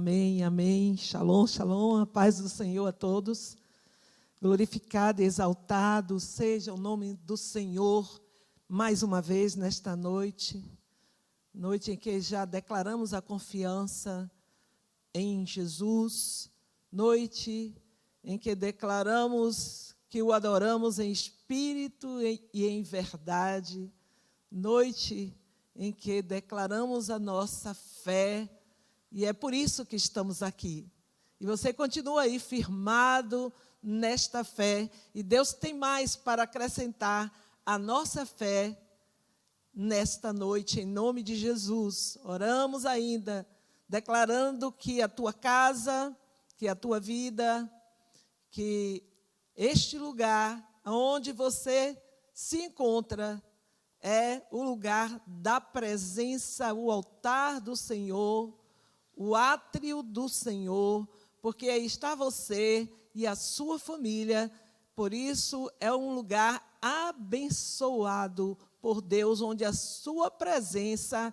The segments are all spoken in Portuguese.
Amém, amém. Shalom, shalom. A paz do Senhor a todos. Glorificado e exaltado seja o nome do Senhor mais uma vez nesta noite. Noite em que já declaramos a confiança em Jesus. Noite em que declaramos que o adoramos em espírito e em verdade. Noite em que declaramos a nossa fé. E é por isso que estamos aqui. E você continua aí firmado nesta fé. E Deus tem mais para acrescentar à nossa fé nesta noite, em nome de Jesus. Oramos ainda, declarando que a tua casa, que a tua vida, que este lugar onde você se encontra é o lugar da presença, o altar do Senhor, o átrio do Senhor, porque aí está você e a sua família. Por isso é um lugar abençoado por Deus, onde a sua presença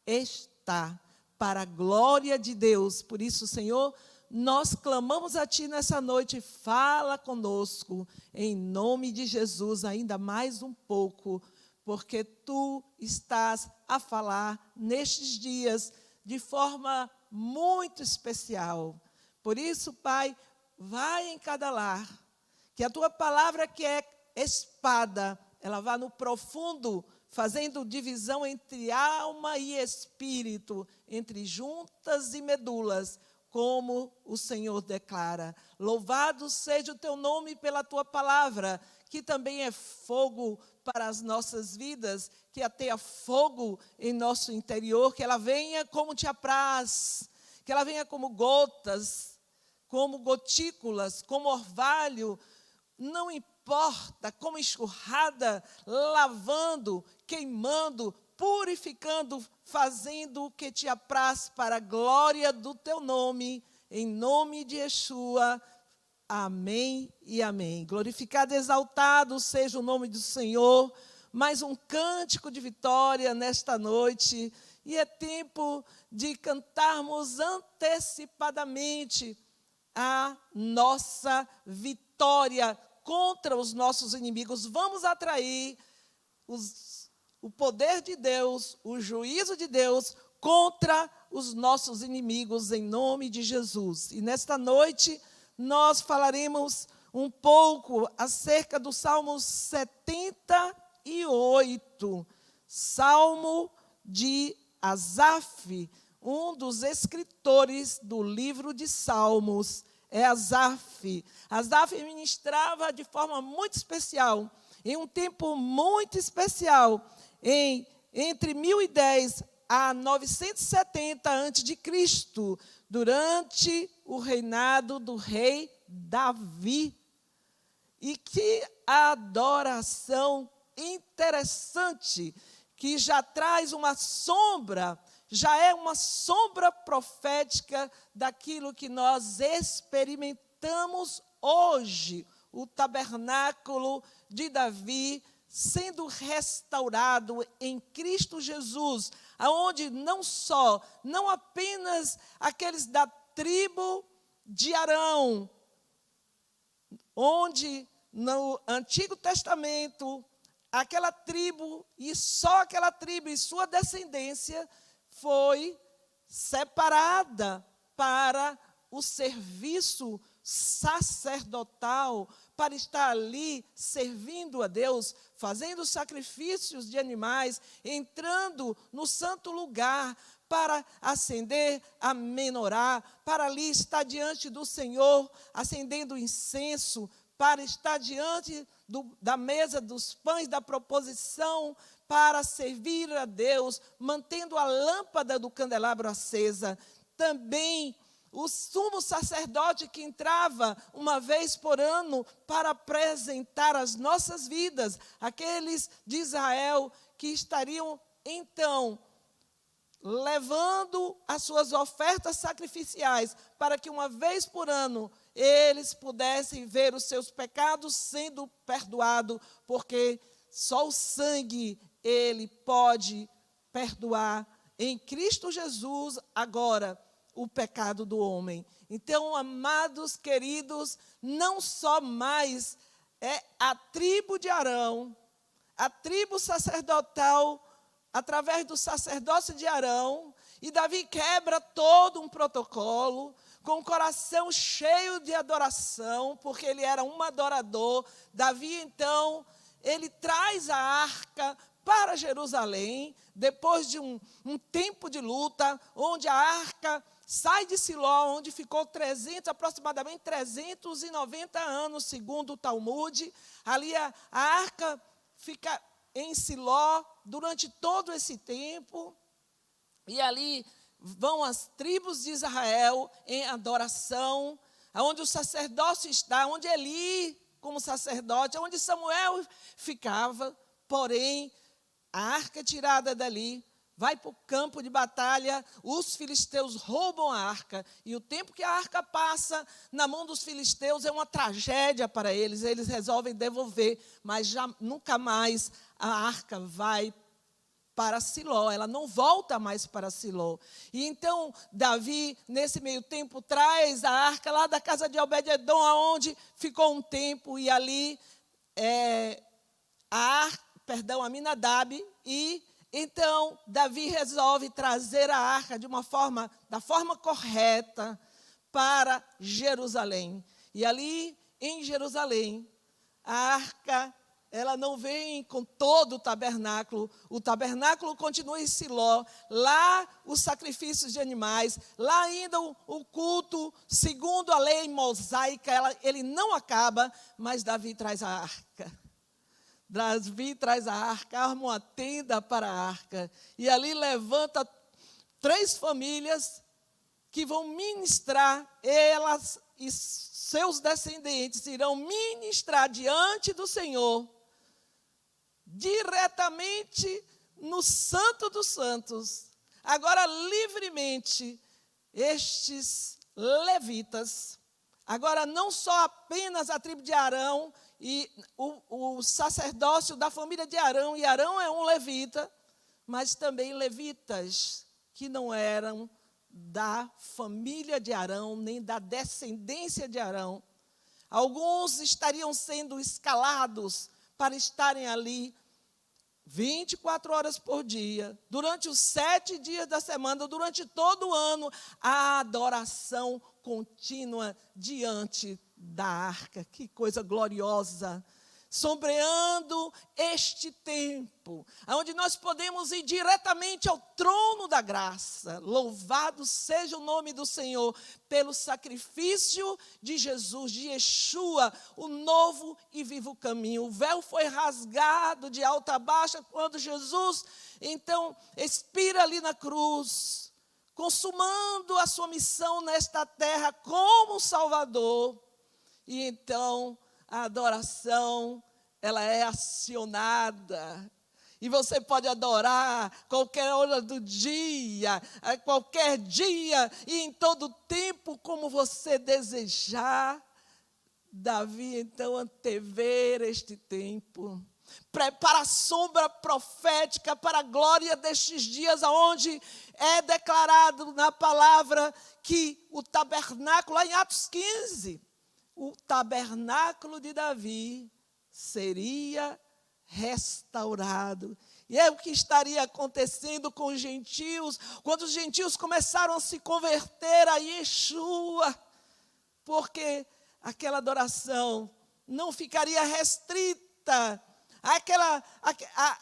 está, para a glória de Deus. Por isso, Senhor, nós clamamos a Ti nessa noite, fala conosco, em nome de Jesus, ainda mais um pouco, porque Tu estás a falar nestes dias de forma muito especial. Por isso, Pai, vai em cada lar, que a Tua palavra, que é espada, ela vá no profundo, fazendo divisão entre alma e espírito, entre juntas e medulas, como o Senhor declara. Louvado seja o Teu nome pela Tua palavra, que também é fogo para as nossas vidas, que ateia fogo em nosso interior, que ela venha como Te apraz, que ela venha como gotas, como gotículas, como orvalho, não importa, como enxurrada, lavando, queimando, purificando, fazendo o que Te apraz para a glória do Teu nome, em nome de Yeshua. Amém e amém. Glorificado e exaltado seja o nome do Senhor. Mais um cântico de vitória nesta noite. E é tempo de cantarmos antecipadamente a nossa vitória contra os nossos inimigos. Vamos atrair o poder de Deus, o juízo de Deus contra os nossos inimigos, em nome de Jesus. E nesta noite nós falaremos um pouco acerca do Salmo 78, Salmo de Asaf, um dos escritores do livro de Salmos, é Asaf. Asaf ministrava de forma muito especial, em um tempo muito especial, entre 1010 a 970 a.C., durante o reinado do rei Davi. E que adoração interessante, que já traz uma sombra, já é uma sombra profética daquilo que nós experimentamos hoje, o tabernáculo de Davi sendo restaurado em Cristo Jesus, aonde não apenas aqueles da tribo de Arão, onde no Antigo Testamento, aquela tribo, e só aquela tribo e sua descendência foi separada para o serviço sacerdotal, para estar ali servindo a Deus, fazendo sacrifícios de animais, entrando no santo lugar para acender a menorá, para ali estar diante do Senhor, acendendo incenso, para estar diante da mesa dos pães da proposição, para servir a Deus, mantendo a lâmpada do candelabro acesa. Também o sumo sacerdote que entrava uma vez por ano para apresentar as nossas vidas, aqueles de Israel que estariam então levando as suas ofertas sacrificiais, para que uma vez por ano eles pudessem ver os seus pecados sendo perdoados, porque só o sangue ele pode perdoar. Em Cristo Jesus, agora, o pecado do homem. Então, amados queridos, não só mais é a tribo de Arão, a tribo sacerdotal, através do sacerdócio de Arão, e Davi quebra todo um protocolo, com o coração cheio de adoração, porque ele era um adorador. Davi, então, ele traz a arca para Jerusalém, depois de um tempo de luta, onde a arca sai de Siló, onde ficou aproximadamente 390 anos, segundo o Talmude. Ali a arca fica em Siló durante todo esse tempo, e ali vão as tribos de Israel em adoração, onde o sacerdócio está, onde Eli, como sacerdote, onde Samuel ficava. Porém, a arca é tirada dali, vai para o campo de batalha, os filisteus roubam a arca, e o tempo que a arca passa na mão dos filisteus é uma tragédia para eles. Eles resolvem devolver, mas já nunca mais a arca vai para Siló, ela não volta mais para Siló. E então Davi, nesse meio tempo, traz a arca lá da casa de Obed-edom, aonde ficou um tempo, e ali Aminadab, e então Davi resolve trazer a arca da forma correta para Jerusalém. E ali em Jerusalém, a arca, ela não vem com todo o tabernáculo continua em Siló, lá os sacrifícios de animais, lá ainda o culto, segundo a lei mosaica, ele não acaba, mas Davi traz a arca. Davi traz a arca, arma uma tenda para a arca, e ali levanta 3 famílias que vão ministrar, elas e seus descendentes irão ministrar diante do Senhor, diretamente no Santo dos Santos. Agora, livremente, estes levitas, agora não só apenas a tribo de Arão e o sacerdócio da família de Arão, e Arão é um levita, mas também levitas que não eram da família de Arão, nem da descendência de Arão. Alguns estariam sendo escalados para estarem ali 24 horas por dia, durante os 7 dias da semana, durante todo o ano, a adoração contínua diante da arca. Que coisa gloriosa! Sombreando este tempo, onde nós podemos ir diretamente ao trono da graça. Louvado seja o nome do Senhor pelo sacrifício de Jesus, de Yeshua, o novo e vivo caminho. O véu foi rasgado de alta a baixa quando Jesus, então, expira ali na cruz, consumando a sua missão nesta terra como Salvador. E então a adoração, ela é acionada. E você pode adorar qualquer hora do dia, a qualquer dia e em todo tempo, como você desejar. Davi, então, antever este tempo, prepara a sombra profética para a glória destes dias, onde é declarado na palavra que o tabernáculo, lá em Atos 15, o tabernáculo de Davi seria restaurado. E é o que estaria acontecendo com os gentios, quando os gentios começaram a se converter a Yeshua, porque aquela adoração não ficaria restrita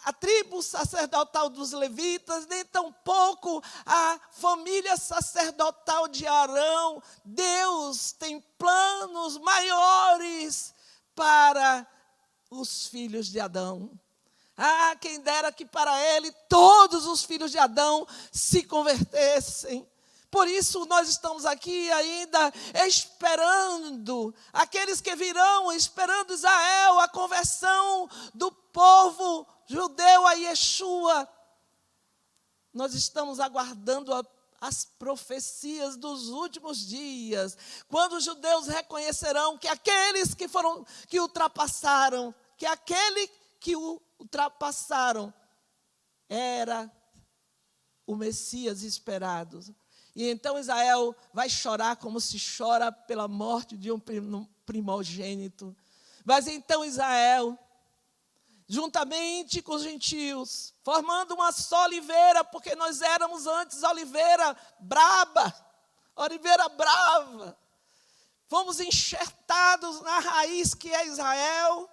a tribo sacerdotal dos levitas, nem tampouco a família sacerdotal de Arão. Deus tem planos maiores para os filhos de Adão. Quem dera que para ele todos os filhos de Adão se convertessem. Por isso nós estamos aqui ainda esperando aqueles que virão, esperando Israel, a conversão do povo judeu a Yeshua. Nós estamos aguardando as profecias dos últimos dias, quando os judeus reconhecerão que aqueles que ultrapassaram, que aquele que o ultrapassaram era o Messias esperado. E então Israel vai chorar como se chora pela morte de um primogênito. Mas então Israel, juntamente com os gentios, formando uma só oliveira, porque nós éramos antes oliveira braba, fomos enxertados na raiz que é Israel,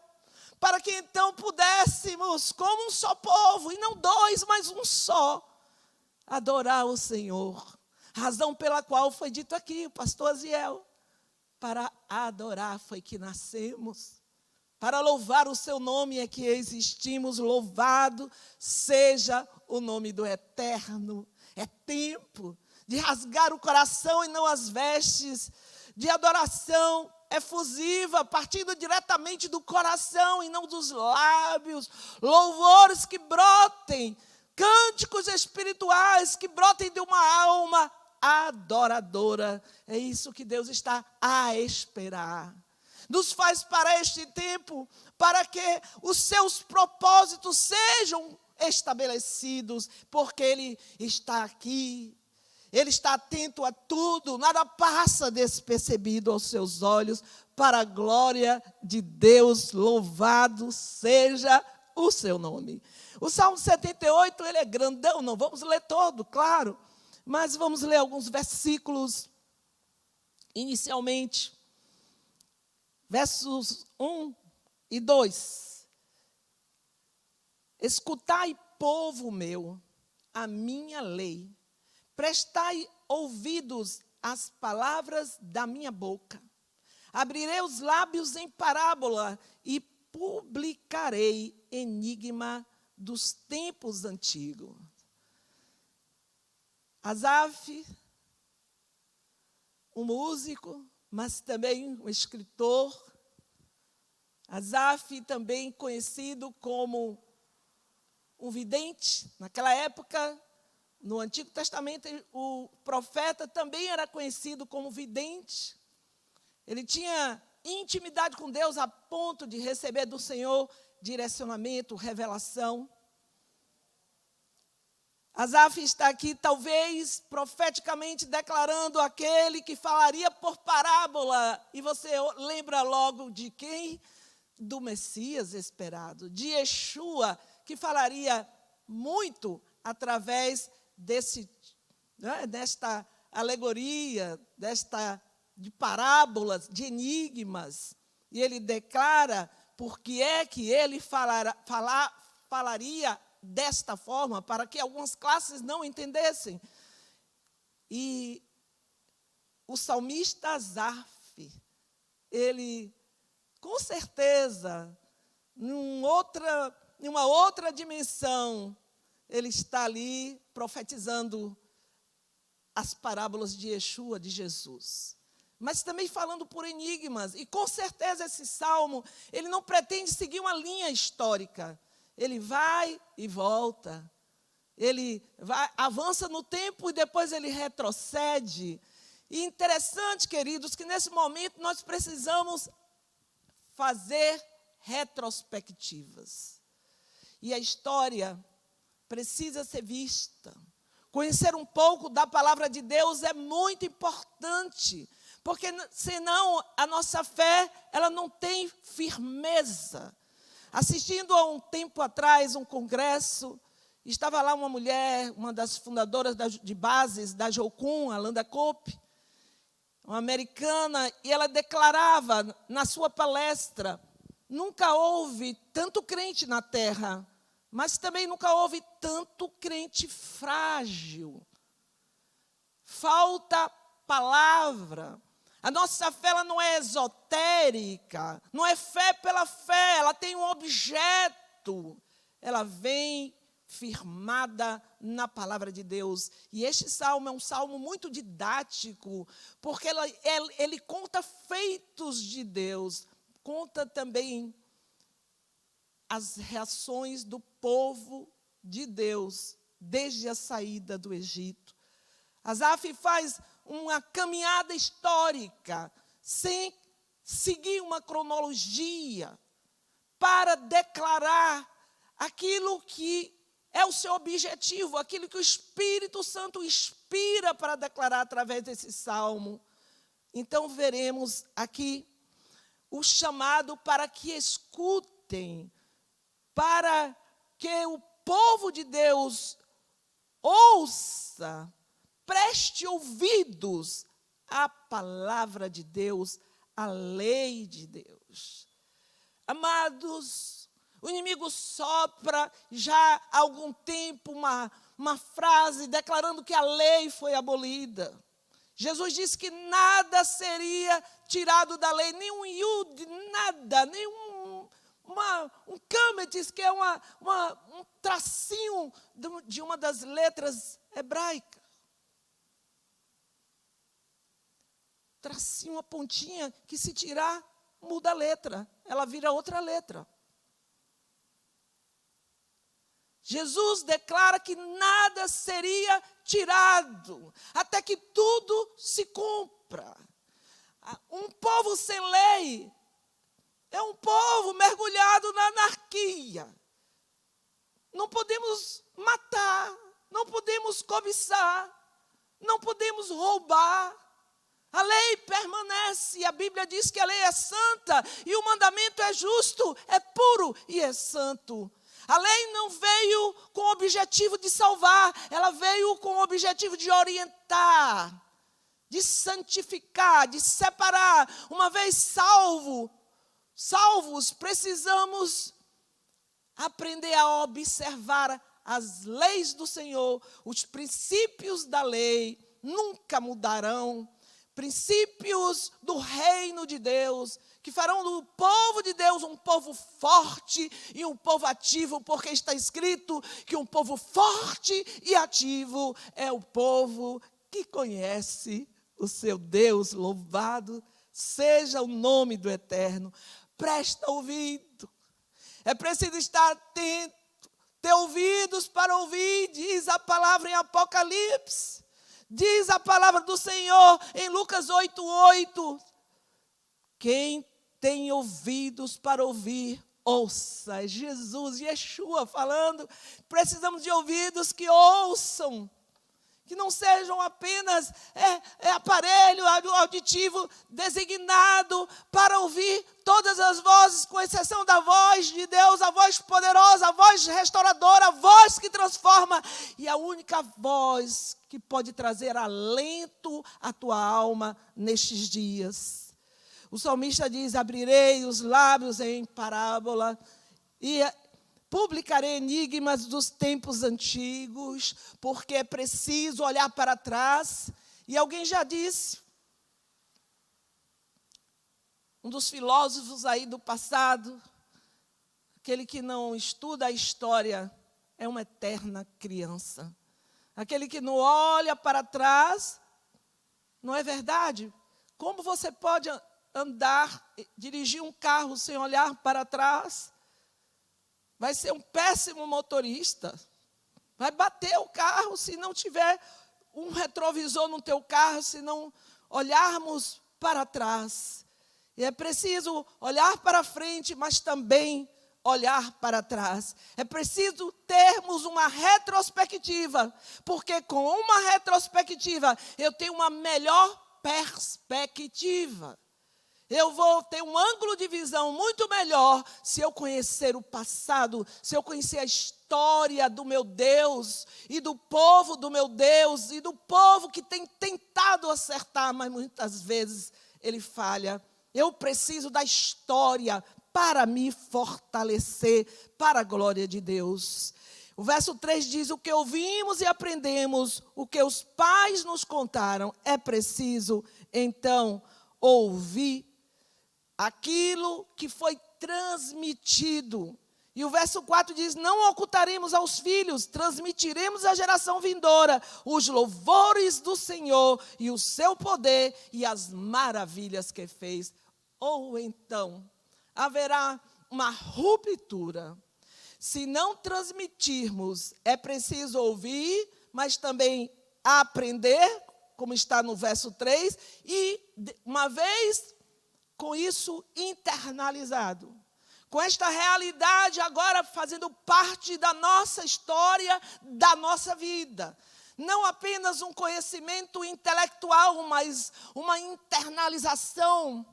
para que então pudéssemos, como um só povo, e não dois, mas um só, adorar o Senhor. Razão pela qual foi dito aqui, o pastor Aziel, para adorar foi que nascemos, para louvar o seu nome é que existimos, louvado seja o nome do Eterno. É tempo de rasgar o coração e não as vestes, de adoração efusiva, partindo diretamente do coração e não dos lábios, louvores que brotem, cânticos espirituais que brotem de uma alma adoradora. É isso que Deus está a esperar. Nos faz para este tempo, para que os seus propósitos sejam estabelecidos, porque Ele está aqui. Ele está atento a tudo, nada passa despercebido aos seus olhos, para a glória de Deus, louvado seja o seu nome. O Salmo 78, ele é grandão, não vamos ler todo, claro, mas vamos ler alguns versículos, inicialmente, versos 1 e 2. Escutai, povo meu, a minha lei, prestai ouvidos às palavras da minha boca. Abrirei os lábios em parábola e publicarei enigma dos tempos antigos. Asaf, um músico, mas também um escritor. Asaf, também conhecido como um vidente. Naquela época, no Antigo Testamento, o profeta também era conhecido como vidente. Ele tinha intimidade com Deus a ponto de receber do Senhor direcionamento, revelação. Asaf está aqui, talvez, profeticamente declarando aquele que falaria por parábola. E você lembra logo de quem? Do Messias esperado, de Yeshua, que falaria muito através desta alegoria, de parábolas, de enigmas. E ele declara por que é que ele falaria desta forma, para que algumas classes não entendessem. E o salmista Asaf, ele, com certeza, numa outra dimensão, ele está ali profetizando as parábolas de Yeshua, de Jesus. Mas também falando por enigmas. E com certeza esse salmo, ele não pretende seguir uma linha histórica. Ele vai e volta. Ele avança no tempo e depois ele retrocede. E interessante, queridos, que nesse momento nós precisamos fazer retrospectivas. E a história precisa ser vista. Conhecer um pouco da palavra de Deus é muito importante, porque senão a nossa fé, ela não tem firmeza. Assistindo a um tempo atrás um congresso, estava lá uma mulher, uma das fundadoras de bases da Jocum, a Landa Cope, uma americana, e ela declarava na sua palestra: nunca houve tanto crente na terra, mas também nunca houve tanto crente frágil. Falta palavra. A nossa fé, ela não é esotérica, não é fé pela fé, ela tem um objeto. Ela vem firmada na palavra de Deus. E este salmo é um salmo muito didático, porque ele conta feitos de Deus, conta também as reações do povo de Deus desde a saída do Egito. Asaf faz uma caminhada histórica, sem seguir uma cronologia, para declarar aquilo que é o seu objetivo, aquilo que o Espírito Santo inspira para declarar através desse salmo. Então veremos aqui o chamado para que escutem, para que o povo de Deus ouça, preste ouvidos à palavra de Deus, à lei de Deus. Amados, o inimigo sopra já há algum tempo uma frase declarando que a lei foi abolida. Jesus disse que nada seria tirado da lei, nem um iud, nada, nem um câmetis, que é um tracinho de uma das letras hebraicas. Tracinho, uma pontinha, que se tirar, muda a letra, ela vira outra letra. Jesus declara que nada seria tirado, até que tudo se cumpra. Um povo sem lei é um povo mergulhado na anarquia. Não podemos matar, não podemos cobiçar, não podemos roubar. A lei permanece, a Bíblia diz que a lei é santa, e o mandamento é justo, é puro e é santo. A lei não veio com o objetivo de salvar, ela veio com o objetivo de orientar, de santificar, de separar. Uma vez salvos, precisamos aprender a observar as leis do Senhor. Os princípios da lei nunca mudarão. Princípios do reino de Deus, que farão do povo de Deus um povo forte e um povo ativo, porque está escrito que um povo forte e ativo é o povo que conhece o seu Deus. Louvado seja o nome do Eterno. Presta ouvido, é preciso estar atento, ter ouvidos para ouvir, diz a palavra em Apocalipse. Diz a palavra do Senhor em Lucas 8:8. Quem tem ouvidos para ouvir, ouça. Jesus, Yeshua falando. Precisamos de ouvidos que ouçam, que não sejam apenas aparelho auditivo designado para ouvir todas as vozes, com exceção da voz de Deus, a voz poderosa, a voz restauradora, a voz que transforma, e a única voz que pode trazer alento à tua alma nestes dias. O salmista diz: abrirei os lábios em parábola e publicarei enigmas dos tempos antigos, porque é preciso olhar para trás. E alguém já disse, um dos filósofos aí do passado, aquele que não estuda a história é uma eterna criança. Aquele que não olha para trás, não é verdade? Como você pode andar, dirigir um carro sem olhar para trás? Vai ser um péssimo motorista. Vai bater o carro se não tiver um retrovisor no teu carro, se não olharmos para trás. E é preciso olhar para frente, mas também olhar para trás. É preciso termos uma retrospectiva, porque com uma retrospectiva eu tenho uma melhor perspectiva. Eu vou ter um ângulo de visão muito melhor se eu conhecer o passado, se eu conhecer a história do meu Deus e do povo do meu Deus e do povo que tem tentado acertar, mas muitas vezes ele falha. Eu preciso da história para me fortalecer para a glória de Deus. O verso 3 diz: o que ouvimos e aprendemos, o que os pais nos contaram, é preciso, então, ouvir aquilo que foi transmitido. E o verso 4 diz: não ocultaremos aos filhos, transmitiremos à geração vindoura os louvores do Senhor e o seu poder e as maravilhas que fez. Ou então, haverá uma ruptura. Se não transmitirmos, é preciso ouvir, mas também aprender, como está no verso 3, e uma vez com isso internalizado, com esta realidade agora fazendo parte da nossa história, da nossa vida. Não apenas um conhecimento intelectual, mas uma internalização,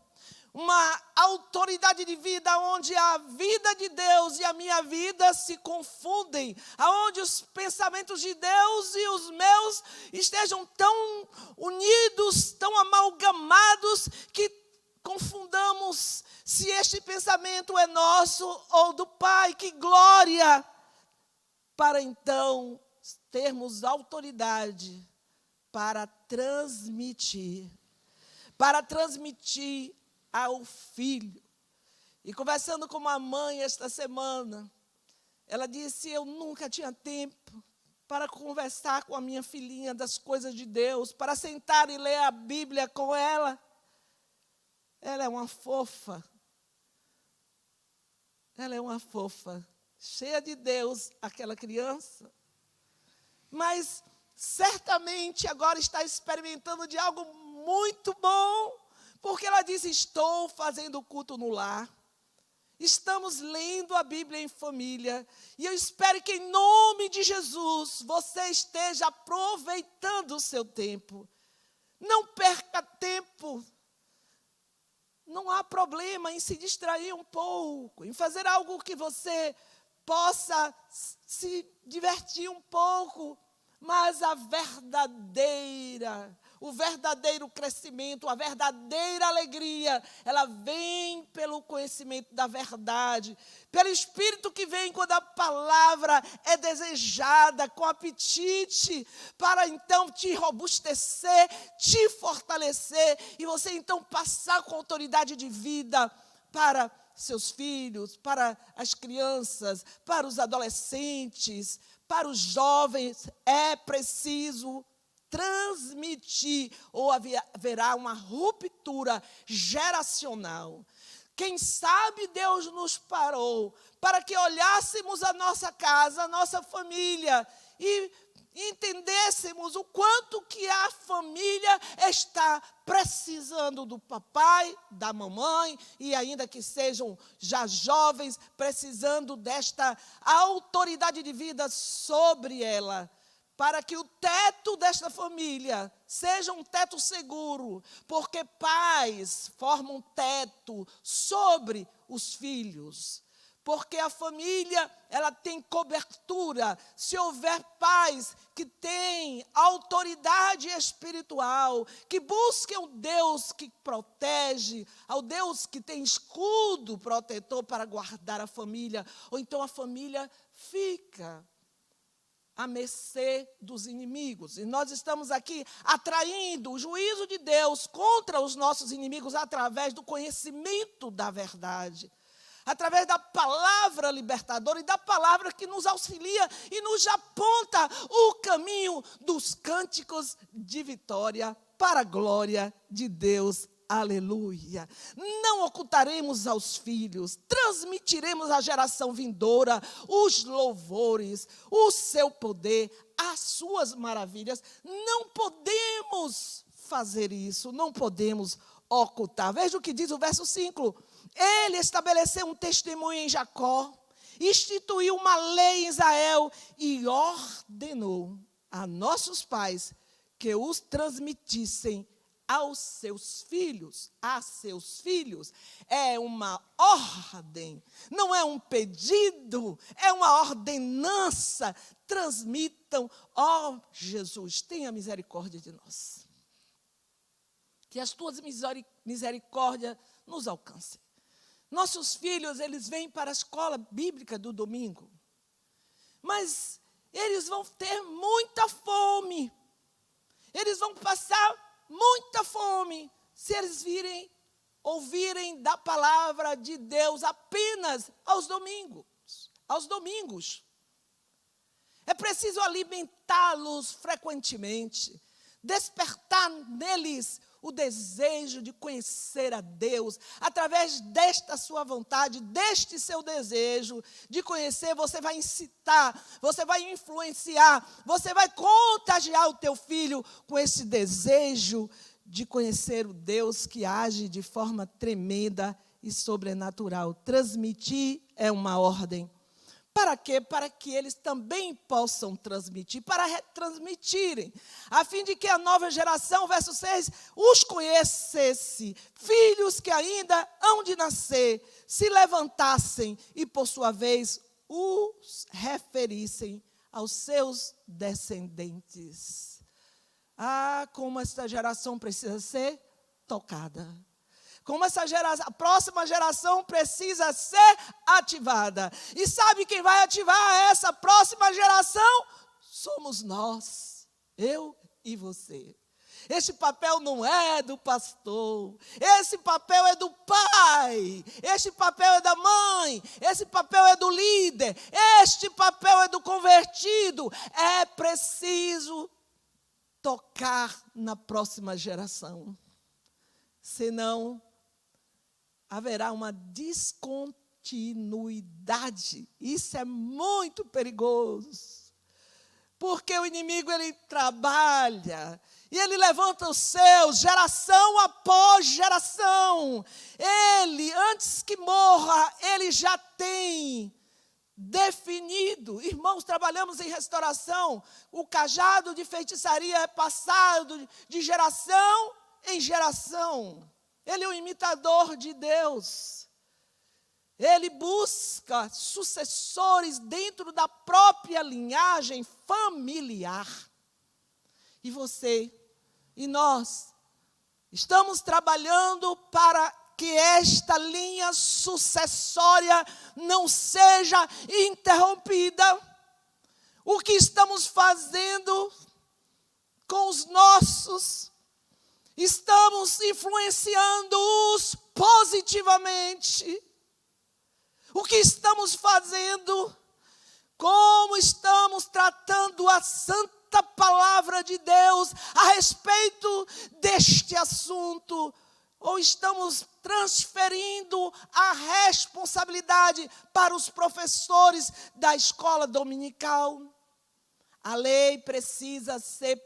uma autoridade de vida onde a vida de Deus e a minha vida se confundem, aonde os pensamentos de Deus e os meus estejam tão unidos, tão amalgamados, que confundamos se este pensamento é nosso ou do Pai. Que glória! Para então termos autoridade para transmitir ao filho. E conversando com uma mãe esta semana, ela disse: eu nunca tinha tempo para conversar com a minha filhinha das coisas de Deus, para sentar e ler a Bíblia com ela. Ela é uma fofa. Ela é uma fofa, cheia de Deus, aquela criança. Mas certamente agora está experimentando de algo muito bom, porque ela diz: estou fazendo culto no lar, estamos lendo a Bíblia em família, e eu espero que em nome de Jesus você esteja aproveitando o seu tempo. Não perca tempo. Não há problema em se distrair um pouco, em fazer algo que você possa se divertir um pouco, mas o verdadeiro crescimento, a verdadeira alegria, ela vem pelo conhecimento da verdade, pelo Espírito que vem quando a palavra é desejada, com apetite, para então te robustecer, te fortalecer, e você então passar com autoridade de vida para seus filhos, para as crianças, para os adolescentes, para os jovens. É preciso transmitir, ou haverá uma ruptura geracional. Quem sabe Deus nos parou para que olhássemos a nossa casa, a nossa família, e entendêssemos o quanto que a família está precisando do papai, da mamãe, e ainda que sejam já jovens, precisando desta autoridade de vida sobre ela, para que o teto desta família seja um teto seguro, porque pais formam teto sobre os filhos. Porque a família, ela tem cobertura. Se houver pais que têm autoridade espiritual, que busquem o Deus que protege, ao Deus que tem escudo protetor para guardar a família, ou então a família fica à mercê dos inimigos. E nós estamos aqui atraindo o juízo de Deus contra os nossos inimigos através do conhecimento da verdade, através da palavra libertadora e da palavra que nos auxilia e nos aponta o caminho dos cânticos de vitória para a glória de Deus. Aleluia. Não ocultaremos aos filhos, transmitiremos à geração vindoura os louvores, o seu poder, as suas maravilhas. Não podemos fazer isso, não podemos ocultar. Veja o que diz o verso 5. Ele estabeleceu um testemunho em Jacó, instituiu uma lei em Israel e ordenou a nossos pais que os transmitissem aos seus filhos, a seus filhos. É uma ordem, não é um pedido, é uma ordenança. Transmitam, ó Jesus, tenha misericórdia de nós. Que as tuas misericórdias nos alcancem. Nossos filhos, eles vêm para a escola bíblica do domingo, mas eles vão ter muita fome. Eles vão passar muita fome se eles ouvirem da palavra de Deus apenas aos domingos. É preciso alimentá-los frequentemente, despertar neles o desejo de conhecer a Deus. Através desta sua vontade, deste seu desejo de conhecer, você vai incitar, você vai influenciar, você vai contagiar o teu filho com esse desejo de conhecer o Deus que age de forma tremenda e sobrenatural. Transmitir é uma ordem. Para quê? Para que eles também possam transmitir, para retransmitirem, a fim de que a nova geração, verso 6, os conhecesse, filhos que ainda hão de nascer, se levantassem e, por sua vez, os referissem aos seus descendentes. Ah, como essa geração precisa ser tocada. Como a próxima geração precisa ser ativada. E sabe quem vai ativar essa próxima geração? Somos nós, eu e você. Este papel não é do pastor, esse papel é do pai, este papel é da mãe, esse papel é do líder, este papel é do convertido. É preciso tocar na próxima geração, senão haverá uma descontinuidade. Isso é muito perigoso. Porque o inimigo, ele trabalha e ele levanta os seus, geração após geração. Ele, antes que morra, ele já tem definido. Irmãos, trabalhamos em restauração. O cajado de feitiçaria é passado de geração em geração. Ele é um imitador de Deus. Ele busca sucessores dentro da própria linhagem familiar. E você e nós estamos trabalhando para que esta linha sucessória não seja interrompida. O que estamos fazendo com os nossos? Estamos influenciando-os positivamente. O que estamos fazendo? Como estamos tratando a santa palavra de Deus a respeito deste assunto? Ou estamos transferindo a responsabilidade para os professores da escola dominical? A lei precisa ser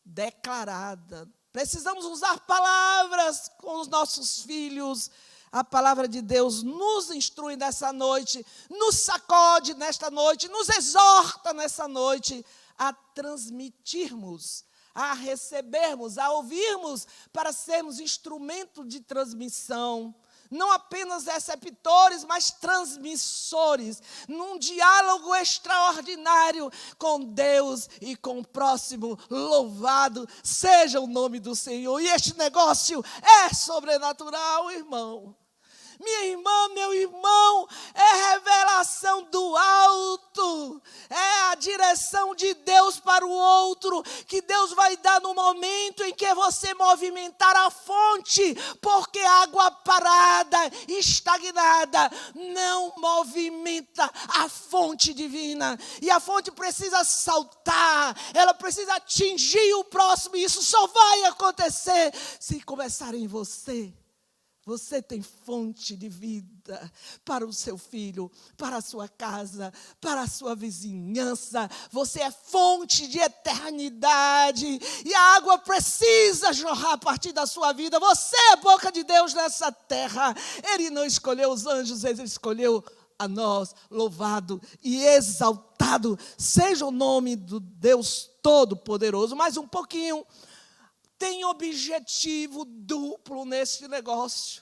declarada. Precisamos usar palavras com os nossos filhos. A palavra de Deus nos instrui nessa noite, nos sacode nesta noite, nos exorta nessa noite a transmitirmos, a recebermos, a ouvirmos, para sermos instrumento de transmissão. Não apenas receptores, mas transmissores, num diálogo extraordinário com Deus e com o próximo. Louvado seja o nome do Senhor. E este negócio é sobrenatural, irmão. Minha irmã, meu irmão, é revelação do alto, é a direção de Deus para o outro, que Deus vai dar no momento em que você movimentar a fonte, porque água parada, estagnada, não movimenta a fonte divina, e a fonte precisa saltar, ela precisa atingir o próximo, e isso só vai acontecer se começar em você. Você tem fonte de vida para o seu filho, para a sua casa, para a sua vizinhança. Você é fonte de eternidade. E a água precisa jorrar a partir da sua vida. Você é a boca de Deus nessa terra. Ele não escolheu os anjos, ele escolheu a nós. Louvado e exaltado seja o nome do Deus Todo-Poderoso. Mais um pouquinho. Tem objetivo duplo nesse negócio.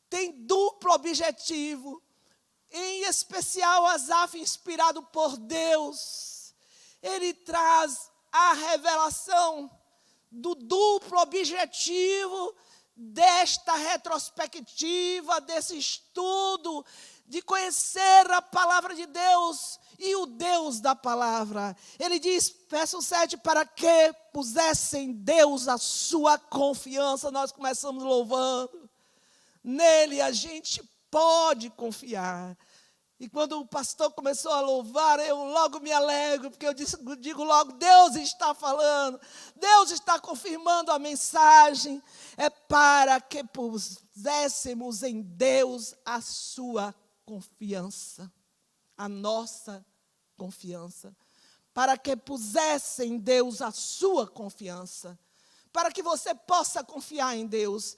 Tem duplo objetivo. Em especial, Asaf, inspirado por Deus, ele traz a revelação do duplo objetivo desta retrospectiva, desse estudo, de conhecer a palavra de Deus e o Deus da palavra. Ele diz, verso 7, para que pusessem em Deus a sua confiança. Nós começamos louvando. Nele a gente pode confiar. E quando o pastor começou a louvar, eu logo me alegro, porque eu digo logo, Deus está falando, Deus está confirmando a mensagem. É para que puséssemos em Deus a sua confiança, a nossa confiança. Para que pusesse em Deus a sua confiança, para que você possa confiar em Deus.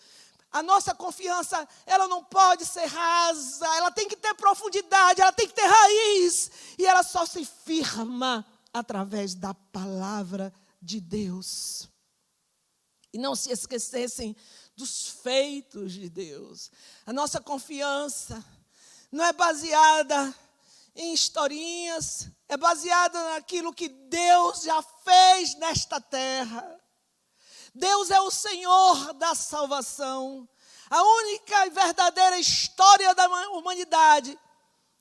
A nossa confiança, ela não pode ser rasa, ela tem que ter profundidade, ela tem que ter raiz. E ela só se firma através da palavra de Deus. E não se esquecessem dos feitos de Deus. A nossa confiança não é baseada em historinhas, é baseada naquilo que Deus já fez nesta terra. Deus é o Senhor da salvação. A única e verdadeira história da humanidade,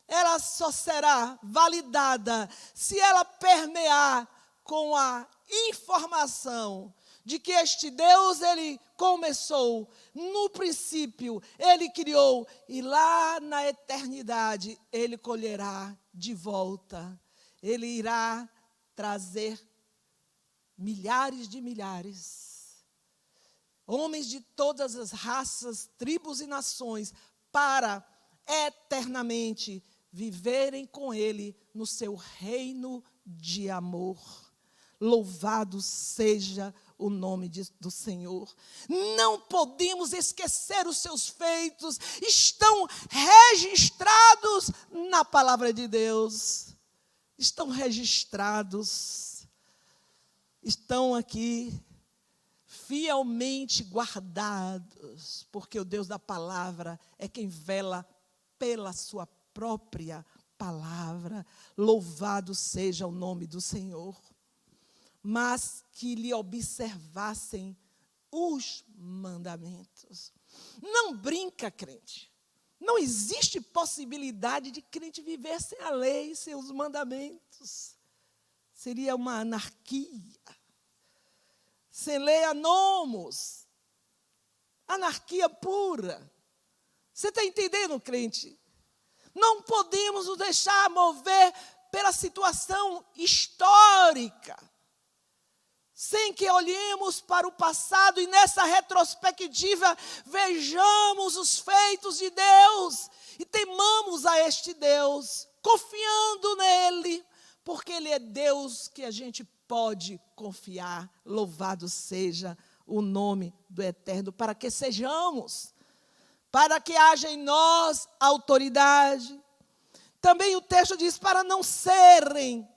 ela só será validada se ela permear com a informação de que este Deus, ele começou no princípio, ele criou, e lá na eternidade ele colherá de volta. Ele irá trazer milhares de milhares, homens de todas as raças, tribos e nações, para eternamente viverem com ele no seu reino de amor. Louvado seja o nome do Senhor. Não podemos esquecer os seus feitos, estão registrados na palavra de Deus. Estão registrados, estão aqui fielmente guardados, porque o Deus da palavra é quem vela pela sua própria palavra. Louvado seja o nome do Senhor. Mas que lhe observassem os mandamentos. Não brinca, crente. Não existe possibilidade de crente viver sem a lei, sem os mandamentos. Seria uma anarquia. Sem lei anomos. Anarquia pura. Você está entendendo, crente? Não podemos nos deixar mover pela situação histórica, sem que olhemos para o passado e nessa retrospectiva vejamos os feitos de Deus e temamos a este Deus, confiando nele, porque ele é Deus que a gente pode confiar. Louvado seja o nome do Eterno, para que sejamos, para que haja em nós autoridade. Também o texto diz, para não serem.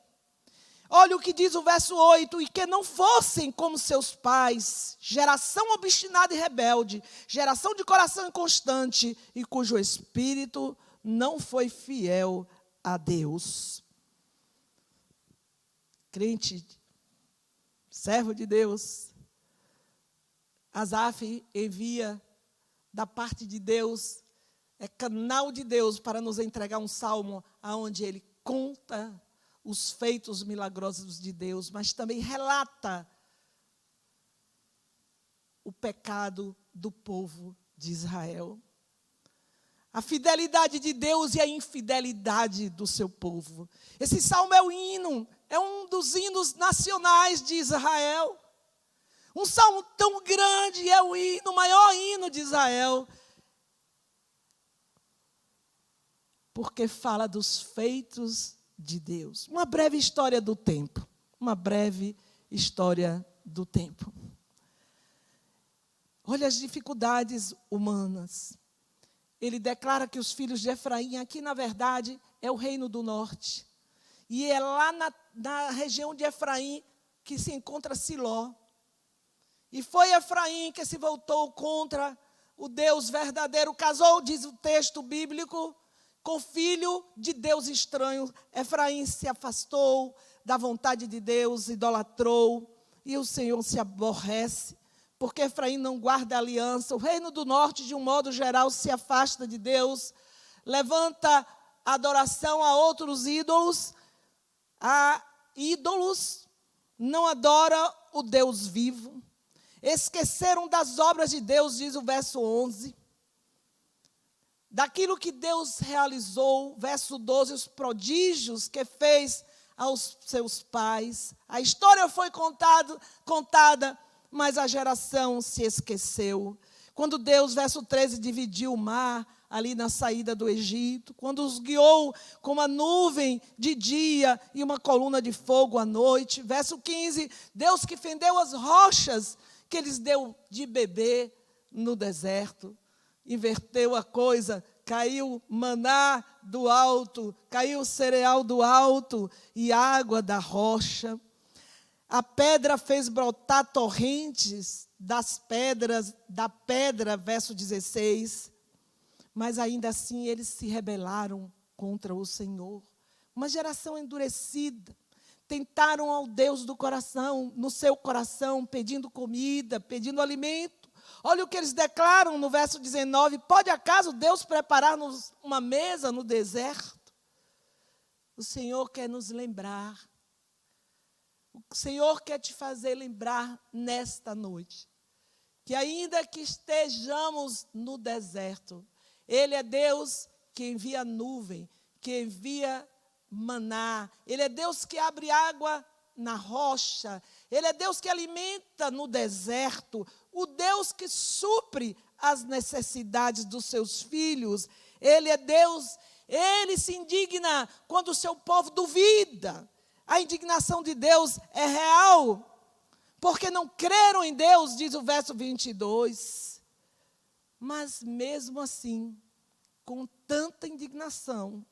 Olha o que diz o verso 8, e que não fossem como seus pais, geração obstinada e rebelde, geração de coração inconstante, e cujo espírito não foi fiel a Deus. Crente, servo de Deus, Asaf envia da parte de Deus, é canal de Deus para nos entregar um salmo onde ele conta os feitos milagrosos de Deus, mas também relata o pecado do povo de Israel. A fidelidade de Deus e a infidelidade do seu povo. Esse salmo é o hino, é um dos hinos nacionais de Israel. Um salmo tão grande, é o hino, o maior hino de Israel. Porque fala dos feitos de Deus. Uma breve história do tempo. Uma breve história do tempo. Olha as dificuldades humanas. Ele declara que os filhos de Efraim, aqui na verdade, é o reino do norte. E é lá na região de Efraim que se encontra Siló. E foi Efraim que se voltou contra o Deus verdadeiro. Casou, diz o texto bíblico, com filho de Deus estranho. Efraim se afastou da vontade de Deus, idolatrou, e o Senhor se aborrece, porque Efraim não guarda aliança. O reino do norte, de um modo geral, se afasta de Deus, levanta adoração a outros ídolos, não adora o Deus vivo. Esqueceram das obras de Deus, diz o verso 11. Daquilo que Deus realizou, verso 12, os prodígios que fez aos seus pais. A história foi contada, mas a geração se esqueceu. Quando Deus, verso 13, dividiu o mar ali na saída do Egito, quando os guiou com uma nuvem de dia e uma coluna de fogo à noite. Verso 15, Deus que fendeu as rochas, que lhes deu de beber no deserto. Inverteu a coisa, caiu maná do alto, caiu cereal do alto e água da rocha. A pedra fez brotar torrentes da pedra, verso 16. Mas ainda assim eles se rebelaram contra o Senhor. Uma geração endurecida. Tentaram ao Deus do coração, no seu coração, pedindo comida, pedindo alimento. Olha o que eles declaram no verso 19. Pode acaso Deus preparar-nos uma mesa no deserto? O Senhor quer nos lembrar. O Senhor quer te fazer lembrar nesta noite. Que ainda que estejamos no deserto, Ele é Deus que envia nuvem, que envia maná. Ele é Deus que abre água na rocha. Ele é Deus que alimenta no deserto. O Deus que supre as necessidades dos seus filhos. Ele é Deus, Ele se indigna quando o seu povo duvida. A indignação de Deus é real, porque não creram em Deus, diz o verso 22. Mas mesmo assim, com tanta indignação,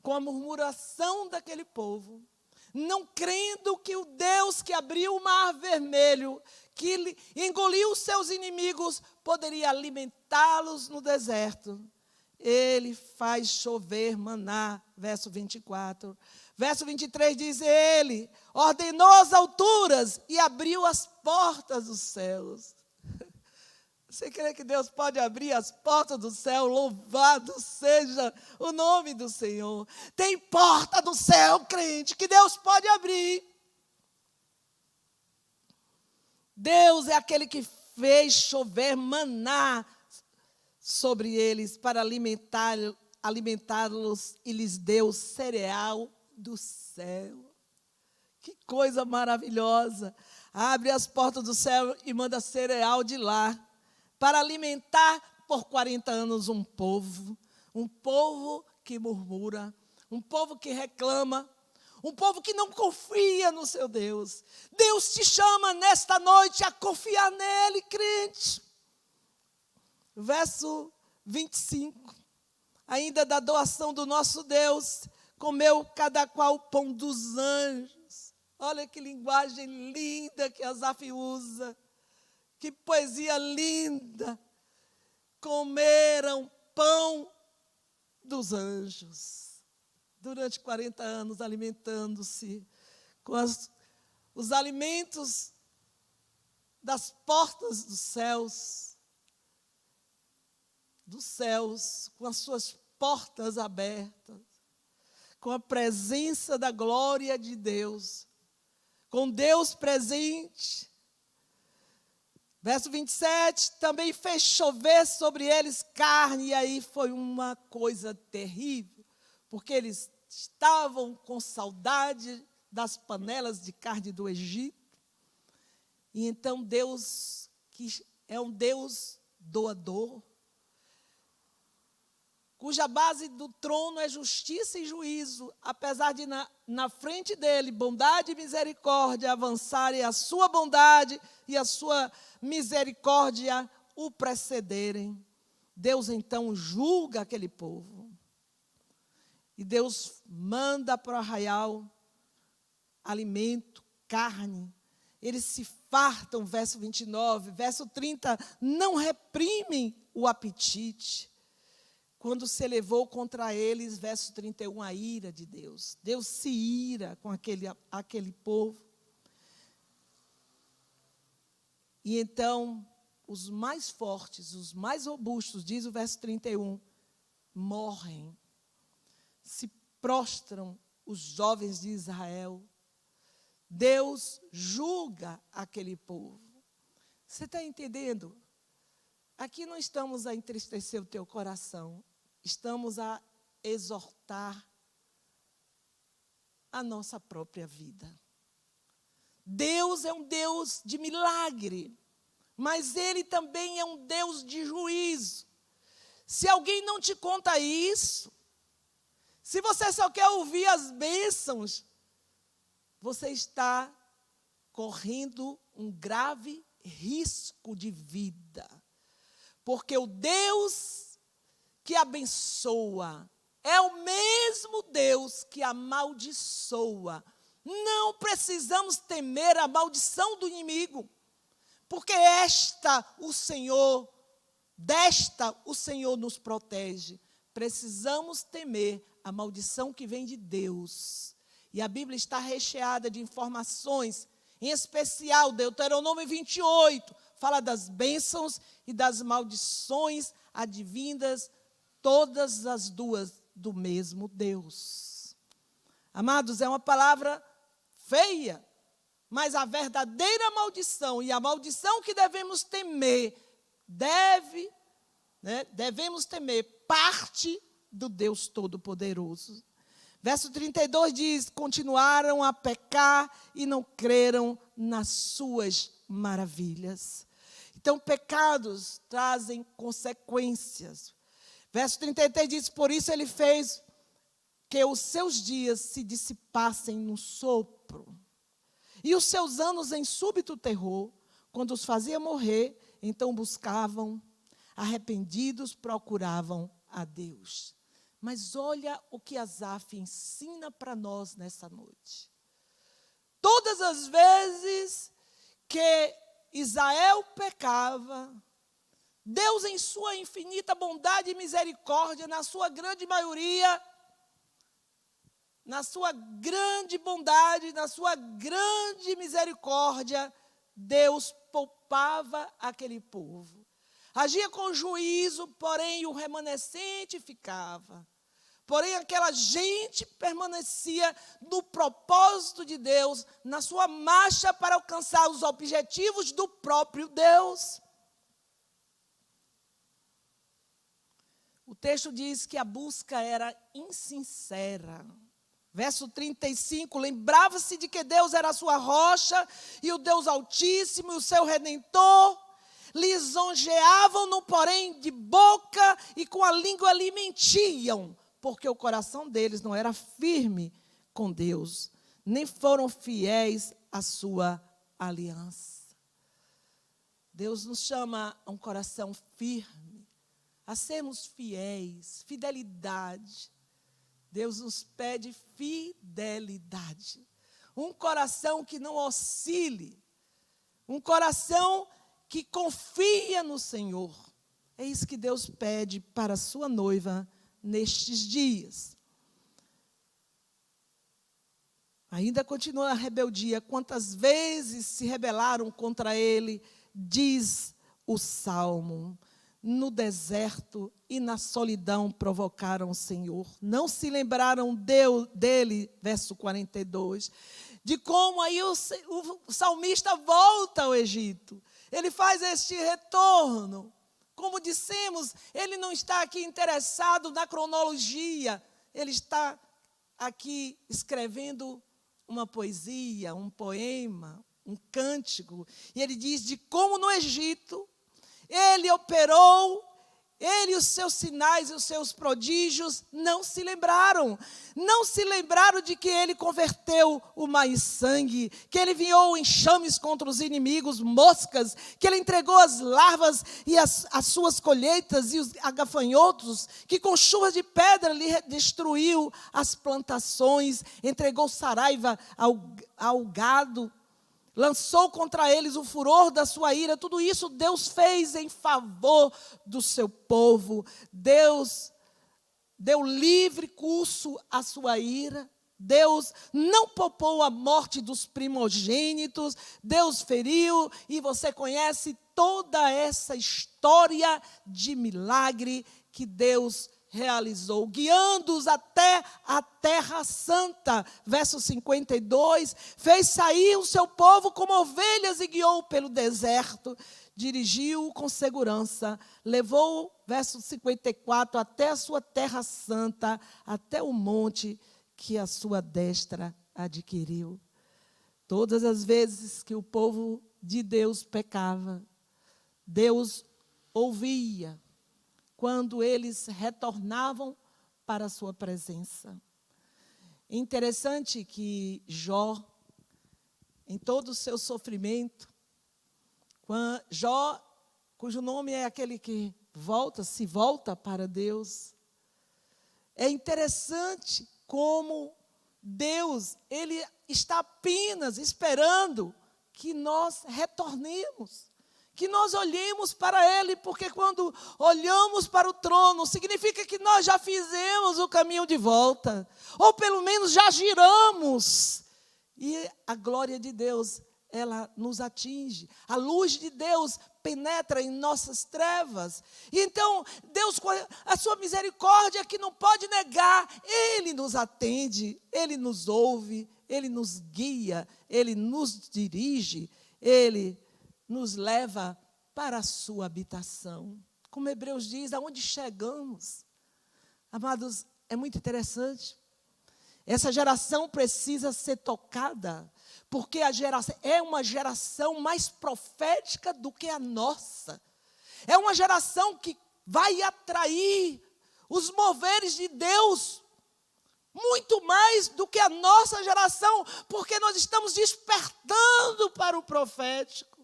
com a murmuração daquele povo, não crendo que o Deus que abriu o mar vermelho, que engoliu os seus inimigos, poderia alimentá-los no deserto, Ele faz chover maná, verso 24. Verso 23 diz, Ele ordenou as alturas e abriu as portas dos céus. Você crê que Deus pode abrir as portas do céu? Louvado seja o nome do Senhor. Tem porta do céu, crente, que Deus pode abrir. Deus é aquele que fez chover maná sobre eles para alimentá-los e lhes deu cereal do céu. Que coisa maravilhosa. Abre as portas do céu e manda cereal de lá, para alimentar por 40 anos um povo que murmura, um povo que reclama, um povo que não confia no seu Deus. Deus te chama nesta noite a confiar nele, crente. Verso 25, ainda da doação do nosso Deus, comeu cada qual o pão dos anjos. Olha que linguagem linda que Asaf usa. Que poesia linda. Comeram pão dos anjos. Durante 40 anos alimentando-se com os alimentos das portas dos céus, com as suas portas abertas, com a presença da glória de Deus, com Deus presente. Verso 27, também fez chover sobre eles carne, e aí foi uma coisa terrível, porque eles estavam com saudade das panelas de carne do Egito. E então Deus, que é um Deus doador, cuja base do trono é justiça e juízo, apesar de na frente dele bondade e misericórdia avançarem, a sua bondade e a sua misericórdia o precederem. Deus então julga aquele povo. E Deus manda para o arraial alimento, carne. Eles se fartam, verso 29, verso 30, não reprimem o apetite. Quando se elevou contra eles, verso 31, a ira de Deus. Deus se ira com aquele povo. E então, os mais fortes, os mais robustos, diz o verso 31, morrem. Se prostram os jovens de Israel. Deus julga aquele povo. Você está entendendo? Aqui não estamos a entristecer o teu coração. Estamos a exortar a nossa própria vida. Deus é um Deus de milagre, mas Ele também é um Deus de juízo. Se alguém não te conta isso, se você só quer ouvir as bênçãos, você está correndo um grave risco de vida. Porque o Deus que abençoa é o mesmo Deus que amaldiçoa. Não precisamos temer a maldição do inimigo, porque desta o Senhor nos protege. Precisamos temer a maldição que vem de Deus. E a Bíblia está recheada de informações, em especial Deuteronômio 28, fala das bênçãos e das maldições advindas, todas as duas do mesmo Deus. Amados, é uma palavra feia, mas a verdadeira maldição e a maldição que devemos temer, devemos temer parte do Deus Todo-Poderoso. Verso 32 diz: continuaram a pecar e não creram nas suas maravilhas. Então, pecados trazem consequências. Verso 33 diz: por isso ele fez que os seus dias se dissipassem no sopro, e os seus anos em súbito terror. Quando os fazia morrer, então buscavam, arrependidos, procuravam a Deus. Mas olha o que Asaf ensina para nós nessa noite. Todas as vezes que Israel pecava, Deus, em sua infinita bondade e misericórdia, na sua grande maioria, na sua grande bondade, na sua grande misericórdia, Deus poupava aquele povo. Agia com juízo, porém o remanescente ficava. Porém aquela gente permanecia no propósito de Deus, na sua marcha para alcançar os objetivos do próprio Deus. O texto diz que a busca era insincera. Verso 35, lembrava-se de que Deus era a sua rocha, e o Deus Altíssimo, e o seu Redentor. Lisonjeavam-no, porém, de boca, e com a língua lhe mentiam, porque o coração deles não era firme com Deus, nem foram fiéis à sua aliança. Deus nos chama a um coração firme, a sermos fiéis, fidelidade. Deus nos pede fidelidade. Um coração que não oscile. Um coração que confia no Senhor. É isso que Deus pede para a sua noiva nestes dias. Ainda continua a rebeldia. Quantas vezes se rebelaram contra ele, diz o Salmo. No deserto e na solidão provocaram o Senhor. Não se lembraram dele, verso 42, de como aí o salmista volta ao Egito. Ele faz este retorno. Como dissemos, ele não está aqui interessado na cronologia. Ele está aqui escrevendo uma poesia, um poema, um cântico. E ele diz de como no Egito ele operou, ele e os seus sinais e os seus prodígios não se lembraram. Não se lembraram de que ele converteu o mar em sangue, que ele enviou enxames contra os inimigos, moscas, que ele entregou as larvas e as suas colheitas e os gafanhotos, que com chuvas de pedra lhe destruiu as plantações, entregou saraiva ao gado, lançou contra eles o furor da sua ira. Tudo isso Deus fez em favor do seu povo. Deus deu livre curso à sua ira. Deus não poupou a morte dos primogênitos. Deus feriu, e você conhece toda essa história de milagre que Deus realizou, guiando-os até a terra santa. Verso 52, fez sair o seu povo como ovelhas e guiou pelo deserto, dirigiu-o com segurança, levou, verso 54, até a sua terra santa, até o monte que a sua destra adquiriu. Todas as vezes que o povo de Deus pecava, Deus ouvia quando eles retornavam para a sua presença. É interessante que Jó, em todo o seu sofrimento, Jó cujo nome é aquele que se volta para Deus. É interessante como Deus, Ele está apenas esperando que nós retornemos, que nós olhemos para Ele, porque quando olhamos para o trono, significa que nós já fizemos o caminho de volta, ou pelo menos já giramos, e a glória de Deus, ela nos atinge, a luz de Deus penetra em nossas trevas. E então, Deus, com a sua misericórdia que não pode negar, Ele nos atende, Ele nos ouve, Ele nos guia, Ele nos dirige, Ele nos leva para a sua habitação. Como Hebreus diz, aonde chegamos? Amados, é muito interessante. Essa geração precisa ser tocada, porque a geração é uma geração mais profética do que a nossa. É uma geração que vai atrair os moveres de Deus muito mais do que a nossa geração, porque nós estamos despertando para o profético.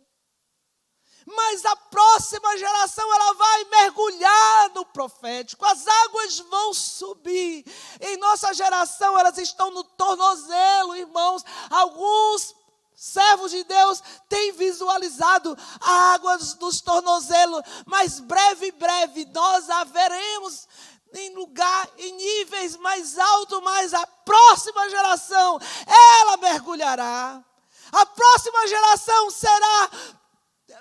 Mas a próxima geração, ela vai mergulhar no profético. As águas vão subir. Em nossa geração, elas estão no tornozelo, irmãos. Alguns servos de Deus têm visualizado águas dos tornozelos. Mas breve, nós a veremos em níveis mais altos. Mas a próxima geração, ela mergulhará. A próxima geração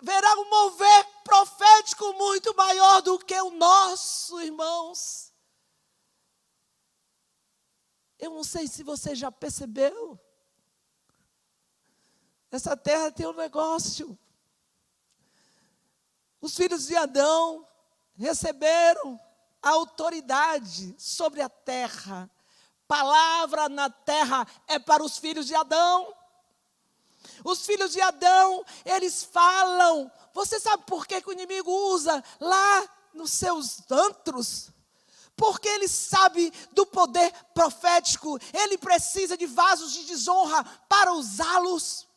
verá um mover profético muito maior do que o nosso, irmãos. Eu não sei se você já percebeu. Essa terra tem um negócio. Os filhos de Adão receberam a autoridade sobre a terra. Palavra na terra é para os filhos de Adão. Os filhos de Adão, eles falam. Você sabe por que o inimigo usa lá nos seus antros? Porque ele sabe do poder profético. Ele precisa de vasos de desonra para usá-los.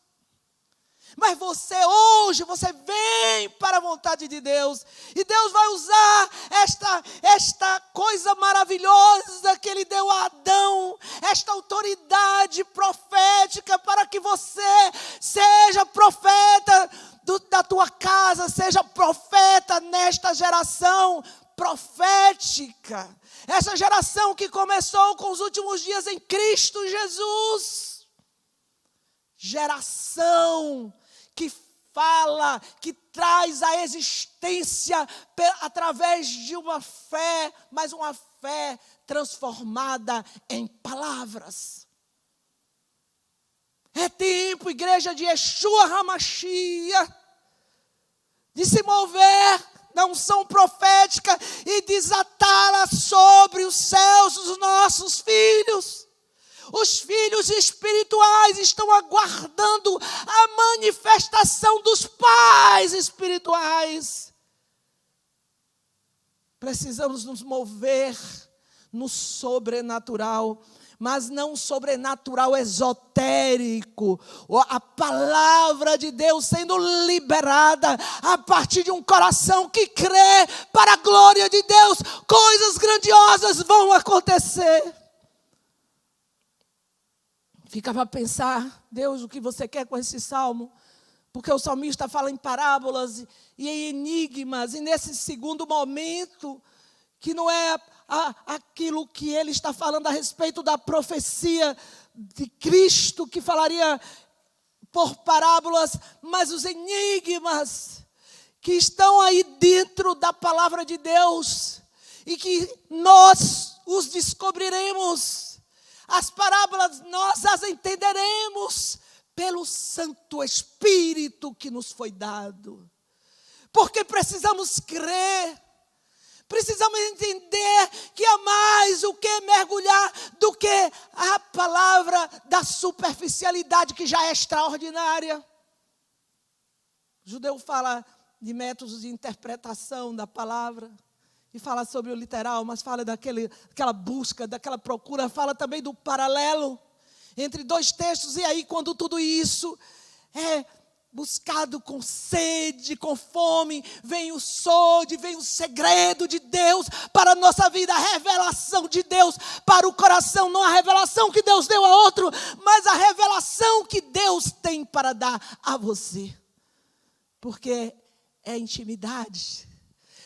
Mas hoje, você vem para a vontade de Deus. E Deus vai usar esta coisa maravilhosa que Ele deu a Adão. Esta autoridade profética para que você seja profeta da tua casa. Seja profeta nesta geração profética. Essa geração que começou com os últimos dias em Cristo Jesus. Geração que fala, que traz a existência através de uma fé, mas uma fé transformada em palavras. É tempo, igreja de Yeshua HaMashiach, de se mover na unção profética e desatá-la sobre os céus dos nossos filhos. Os filhos espirituais estão aguardando a manifestação dos pais espirituais. Precisamos nos mover no sobrenatural, mas não sobrenatural esotérico. A palavra de Deus sendo liberada a partir de um coração que crê para a glória de Deus. Coisas grandiosas vão acontecer. Fica para pensar, Deus, o que você quer com esse salmo? Porque o salmista fala em parábolas e em enigmas, e nesse segundo momento, que não é aquilo que ele está falando a respeito da profecia de Cristo, que falaria por parábolas, mas os enigmas que estão aí dentro da palavra de Deus, e que nós os descobriremos. As parábolas nós as entenderemos pelo Santo Espírito que nos foi dado. Porque precisamos crer, precisamos entender que há mais o que mergulhar do que a palavra da superficialidade que já é extraordinária. O judeu fala de métodos de interpretação da palavra. E fala sobre o literal, mas fala daquela busca, daquela procura, fala também do paralelo entre dois textos. E aí, quando tudo isso é buscado com sede, com fome, vem o sode, vem o segredo de Deus para a nossa vida, a revelação de Deus para o coração, não a revelação que Deus deu a outro, mas a revelação que Deus tem para dar a você. Porque é intimidade.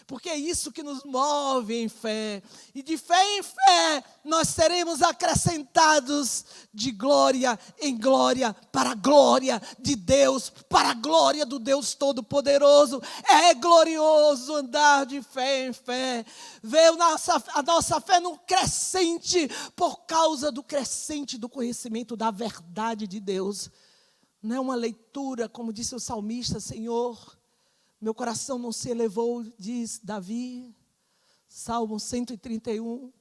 Porque é isso que nos move em fé. E de fé em fé, nós seremos acrescentados de glória em glória, para a glória de Deus, para a glória do Deus Todo-Poderoso. É glorioso andar de fé em fé. Ver a nossa fé no crescente, por causa do crescente do conhecimento da verdade de Deus. Não é uma leitura, como disse o salmista, Senhor, meu coração não se elevou, diz Davi, Salmo 131.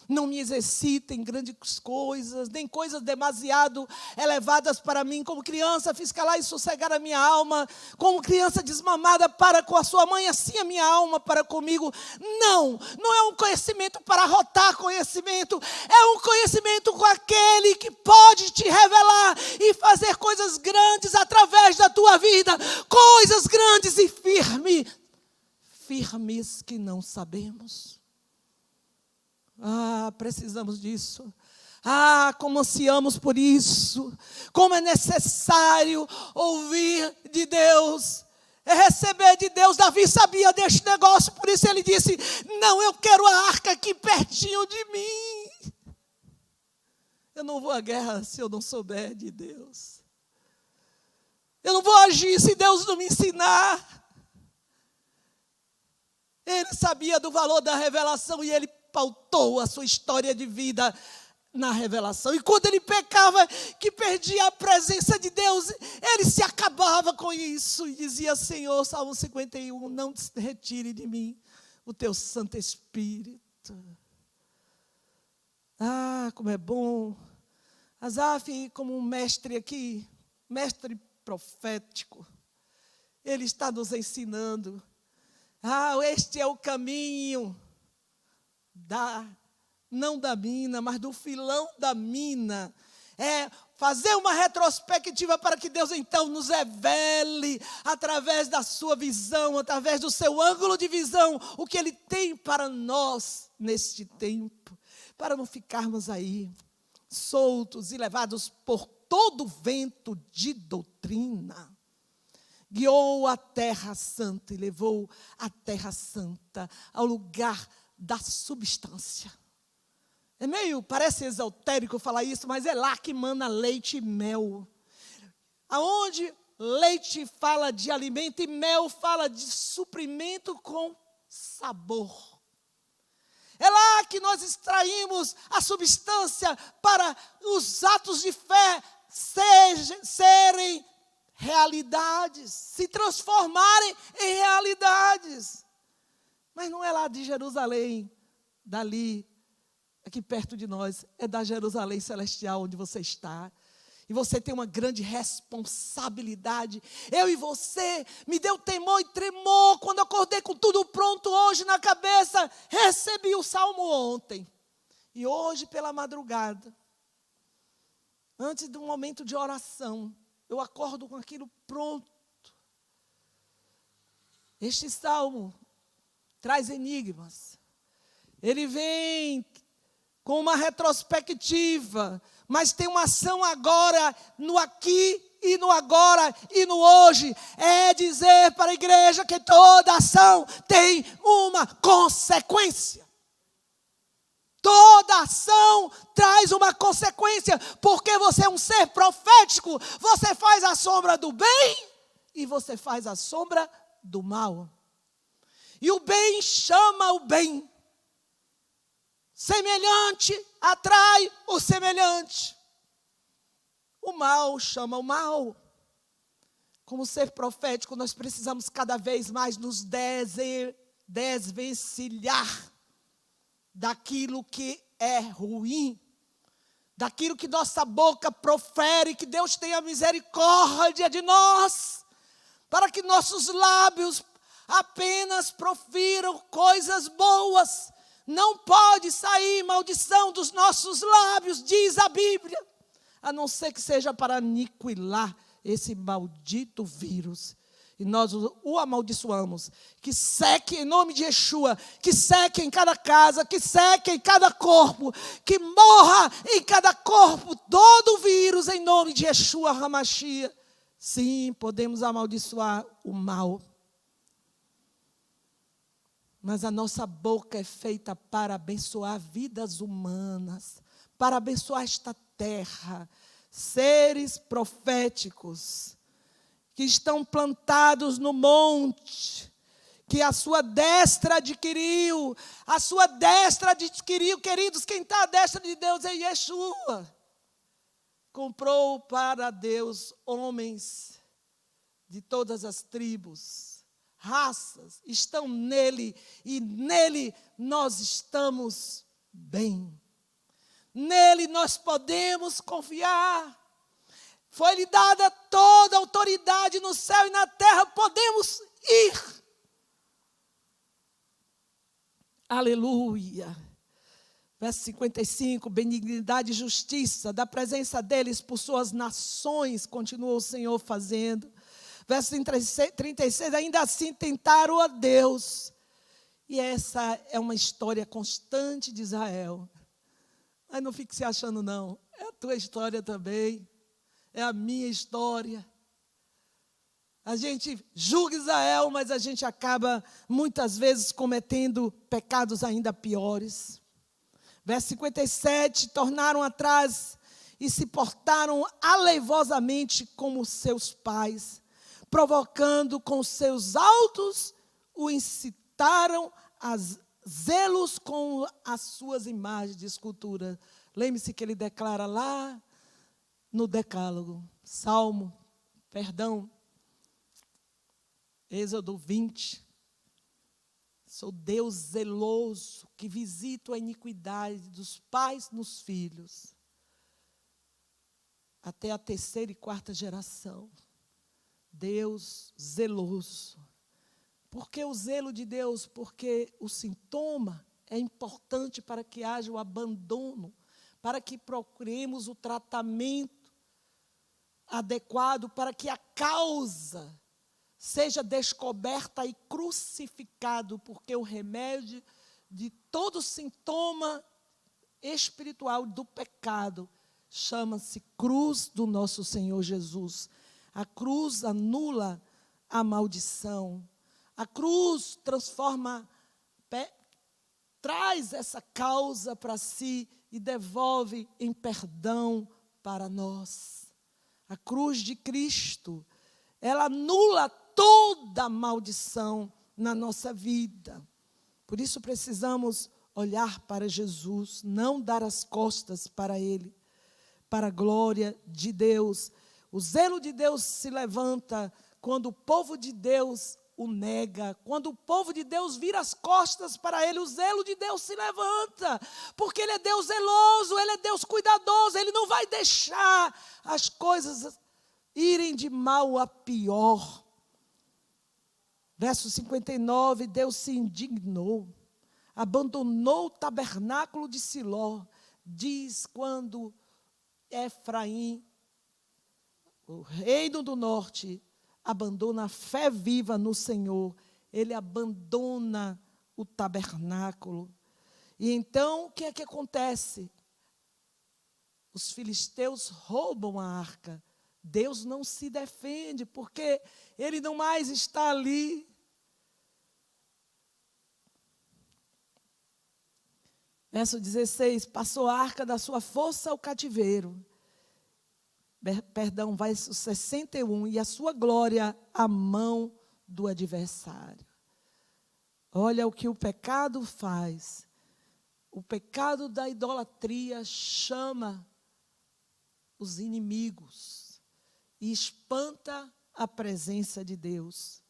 Não me exercita em grandes coisas, nem coisas demasiado elevadas para mim. Como criança fiz calar e sossegar a minha alma. Como criança desmamada para com a sua mãe, assim a minha alma para comigo. Não é um conhecimento para arrotar conhecimento. É um conhecimento com aquele que pode te revelar e fazer coisas grandes através da tua vida. Coisas grandes e firmes que não sabemos. Precisamos disso. Como ansiamos por isso. Como é necessário ouvir de Deus. É receber de Deus. Davi sabia deste negócio, por isso ele disse: não, eu quero a arca aqui pertinho de mim. Eu não vou à guerra se eu não souber de Deus. Eu não vou agir se Deus não me ensinar. Ele sabia do valor da revelação e ele pautou a sua história de vida na revelação. E quando ele pecava, que perdia a presença de Deus, ele se acabava com isso e dizia: Senhor, Salmo 51, não retire de mim o teu Santo Espírito. Como é bom. Asaf, como um mestre aqui, mestre profético, ele está nos ensinando. Este é o caminho não da mina, mas do filão da mina. É fazer uma retrospectiva para que Deus então nos revele, através da sua visão, através do seu ângulo de visão, o que Ele tem para nós neste tempo, para não ficarmos aí soltos e levados por todo vento de doutrina. Guiou a terra santa e levou a terra santa ao lugar da substância. Parece esotérico falar isso, mas é lá que mana leite e mel. Aonde leite fala de alimento e mel fala de suprimento com sabor. É lá que nós extraímos a substância para os atos de fé serem realidades, se transformarem em realidades. Mas não é lá de Jerusalém, dali, aqui perto de nós, é da Jerusalém celestial onde você está. E você tem uma grande responsabilidade. Eu e você, me deu temor e tremor quando acordei com tudo pronto hoje na cabeça. Recebi o salmo ontem. E hoje pela madrugada, antes de um momento de oração, eu acordo com aquilo pronto. Este salmo traz enigmas. Ele vem com uma retrospectiva, mas tem uma ação agora, no aqui e no agora e no hoje. É dizer para a igreja que toda ação tem uma consequência. Toda ação traz uma consequência, porque você é um ser profético. Você faz a sombra do bem e você faz a sombra do mal. E o bem chama o bem. Semelhante atrai o semelhante. O mal chama o mal. Como ser profético, nós precisamos cada vez mais nos desvencilhar daquilo que é ruim, daquilo que nossa boca profere, que Deus tenha misericórdia de nós, para que nossos lábios apenas profiram coisas boas. Não pode sair maldição dos nossos lábios, diz a Bíblia, a não ser que seja para aniquilar esse maldito vírus. E nós o amaldiçoamos. Que seque em nome de Yeshua. Que seque em cada casa. Que seque em cada corpo. Que morra em cada corpo todo o vírus em nome de Yeshua HaMashiach. Sim, podemos amaldiçoar o mal. Mas a nossa boca é feita para abençoar vidas humanas. Para abençoar esta terra. Seres proféticos que estão plantados no monte, que a sua destra adquiriu. A sua destra adquiriu, queridos, quem está à destra de Deus é Yeshua. Comprou para Deus homens de todas as tribos, raças, estão nele, e nele nós estamos bem. Nele nós podemos confiar. Foi-lhe dada toda a autoridade no céu e na terra, podemos ir. Aleluia. Verso 55, benignidade e justiça, da presença deles por suas nações, continuou o Senhor fazendo. Verso 36, ainda assim tentaram a Deus. E essa é uma história constante de Israel. Mas não fique se achando não, é a tua história também. É a minha história. A gente julga Israel, mas a gente acaba muitas vezes cometendo pecados ainda piores. Verso 57, tornaram atrás e se portaram aleivosamente como seus pais, provocando com seus altos, o incitaram a zelos com as suas imagens de escultura. Lembre-se que ele declara lá no Decálogo, Êxodo 20. Sou Deus zeloso, que visito a iniquidade dos pais nos filhos, até a terceira e quarta geração. Deus zeloso. Por que o zelo de Deus? Porque o sintoma é importante para que haja o abandono, para que procuremos o tratamento adequado, para que a causa seja descoberta e crucificado, porque o remédio de todo sintoma espiritual do pecado chama-se cruz do nosso Senhor Jesus. A cruz anula a maldição. A cruz transforma, traz essa causa para si e devolve em perdão para nós. A cruz de Cristo, ela anula toda a maldição na nossa vida. Por isso precisamos olhar para Jesus, não dar as costas para Ele, para a glória de Deus. O zelo de Deus se levanta quando o povo de Deus o nega. Quando o povo de Deus vira as costas para Ele, o zelo de Deus se levanta. Porque Ele é Deus zeloso, Ele é Deus cuidadoso, Ele não vai deixar as coisas irem de mal a pior. Verso 59, Deus se indignou, abandonou o tabernáculo de Siló. Diz quando Efraim, o reino do norte, abandona a fé viva no Senhor, ele abandona o tabernáculo. E então, o que é que acontece? Os filisteus roubam a arca. Deus não se defende, porque Ele não mais está ali. Verso 16, passou a arca da sua força ao cativeiro. Verso 61, e a sua glória à mão do adversário. Olha o que o pecado faz. O pecado da idolatria chama os inimigos e espanta a presença de Deus.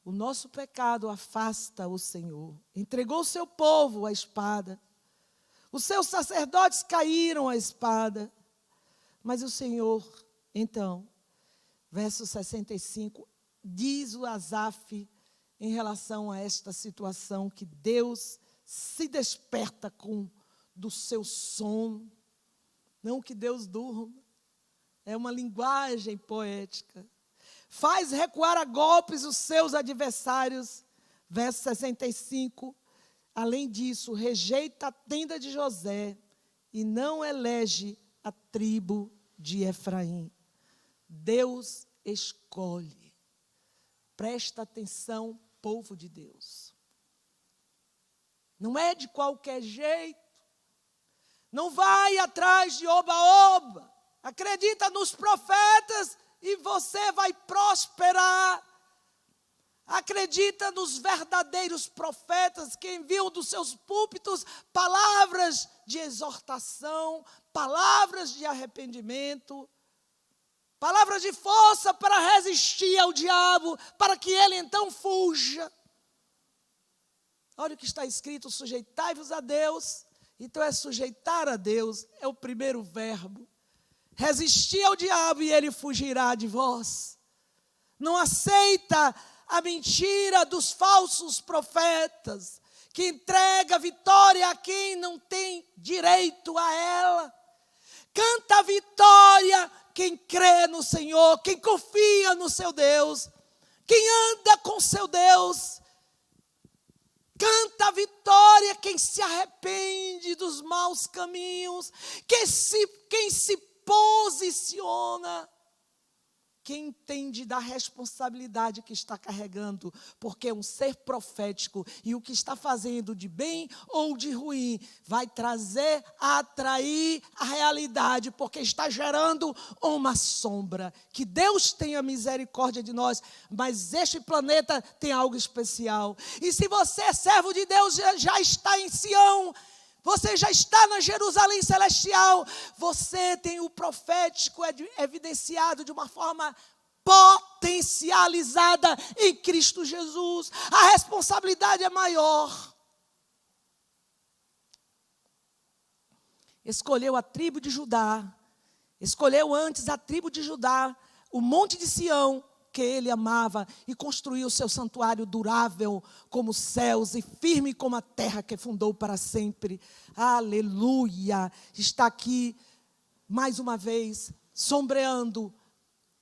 O nosso pecado afasta o Senhor. Entregou o seu povo à espada. Os seus sacerdotes caíram à espada. Mas o Senhor, então, verso 65, diz o Asaf em relação a esta situação, que Deus se desperta do seu sono, não que Deus durma. É uma linguagem poética. Faz recuar a golpes os seus adversários. Verso 65. Além disso, rejeita a tenda de José e não elege a tribo de Efraim. Deus escolhe. Presta atenção, povo de Deus. Não é de qualquer jeito. Não vai atrás de oba-oba. Acredita nos profetas e você vai prosperar. Acredita nos verdadeiros profetas que enviam dos seus púlpitos palavras de exortação, palavras de arrependimento, palavras de força para resistir ao diabo, para que ele então fuja. Olha o que está escrito: sujeitai-vos a Deus. Então sujeitar a Deus, é o primeiro verbo. Resistir ao diabo e ele fugirá de vós. Não aceita a mentira dos falsos profetas, que entrega vitória a quem não tem direito a ela. Canta a vitória quem crê no Senhor, quem confia no seu Deus, quem anda com seu Deus. Canta a vitória quem se arrepende dos maus caminhos, quem se posiciona, quem entende da responsabilidade que está carregando, porque é um ser profético e o que está fazendo de bem ou de ruim vai atrair a realidade, porque está gerando uma sombra. Que Deus tenha misericórdia de nós, mas este planeta tem algo especial. E se você é servo de Deus, já está em Sião, você já está na Jerusalém celestial, você tem o profético evidenciado de uma forma potencializada em Cristo Jesus. A responsabilidade é maior. Escolheu a tribo de Judá, escolheu antes a tribo de Judá, o monte de Sião, que ele amava, e construiu o seu santuário durável como os céus e firme como a terra que fundou para sempre. Aleluia! Está aqui, mais uma vez, sombreando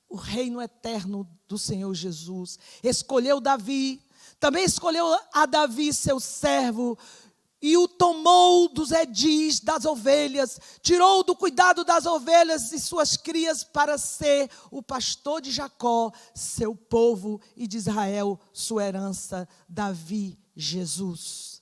o reino eterno do Senhor Jesus. Escolheu Davi, também escolheu a Davi, seu servo, e o tomou dos redis das ovelhas, tirou do cuidado das ovelhas e suas crias para ser o pastor de Jacó, seu povo, e de Israel, sua herança. Davi, Jesus.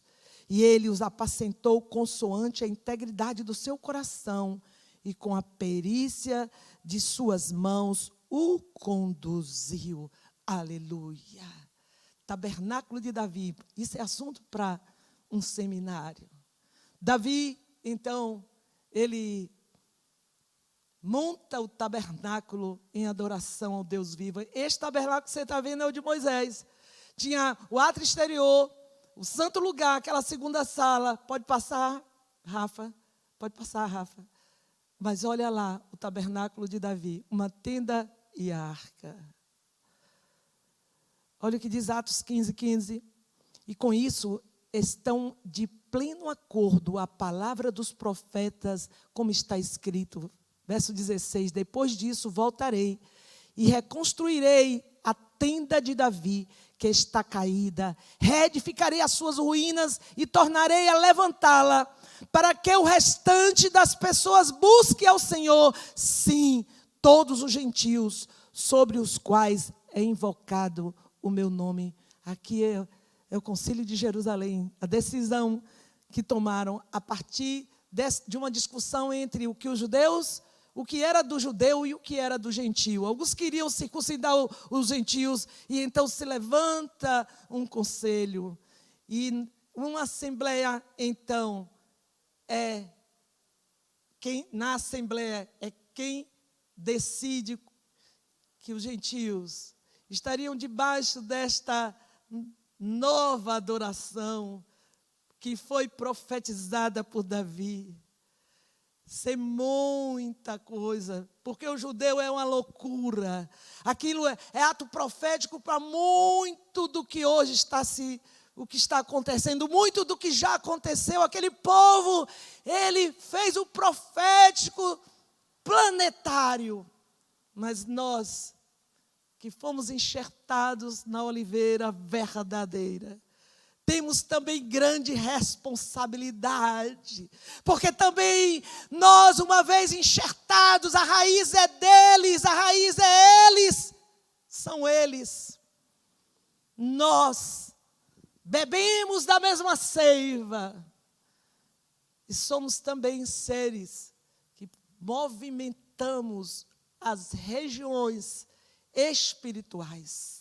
E ele os apacentou consoante a integridade do seu coração, e com a perícia de suas mãos o conduziu. Aleluia. Tabernáculo de Davi. Isso é assunto para um seminário. Davi, então, ele monta o tabernáculo em adoração ao Deus vivo. Este tabernáculo que você está vendo é o de Moisés. Tinha o átrio exterior, o santo lugar, aquela segunda sala. Pode passar, Rafa? Pode passar, Rafa. Mas olha lá, o tabernáculo de Davi, uma tenda e a arca. Olha o que diz Atos 15:15. E com isso estão de pleno acordo a palavra dos profetas, como está escrito. Verso 16. Depois disso voltarei e reconstruirei a tenda de Davi, que está caída. Reedificarei as suas ruínas e tornarei a levantá-la, para que o restante das pessoas busque ao Senhor. Sim, todos os gentios sobre os quais é invocado o meu nome. Aqui é o Concílio de Jerusalém, a decisão que tomaram a partir de uma discussão entre o que era do judeu e o que era do gentio. Alguns queriam circuncidar os gentios, e então se levanta um conselho. E uma assembleia, então, na assembleia é quem decide que os gentios estariam debaixo desta nova adoração que foi profetizada por Davi. Ser muita coisa, porque o judeu é uma loucura. Aquilo é ato profético para muito do que hoje o que está acontecendo, muito do que já aconteceu. Aquele povo, ele fez o profético planetário. Mas nós, que fomos enxertados na oliveira verdadeira, temos também grande responsabilidade, porque também nós, uma vez enxertados, a raiz é deles, a raiz é eles, são eles. Nós bebemos da mesma seiva e somos também seres que movimentamos as regiões espirituais.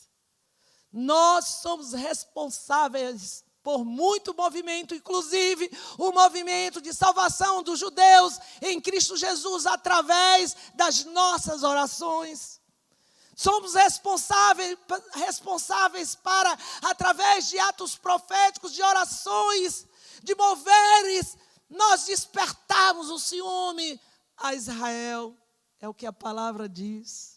Nós somos responsáveis por muito movimento, inclusive o movimento de salvação dos judeus em Cristo Jesus, através das nossas orações. Somos responsáveis para, através de atos proféticos, de orações, de moveres, nós despertarmos o ciúme a Israel. É o que a palavra diz.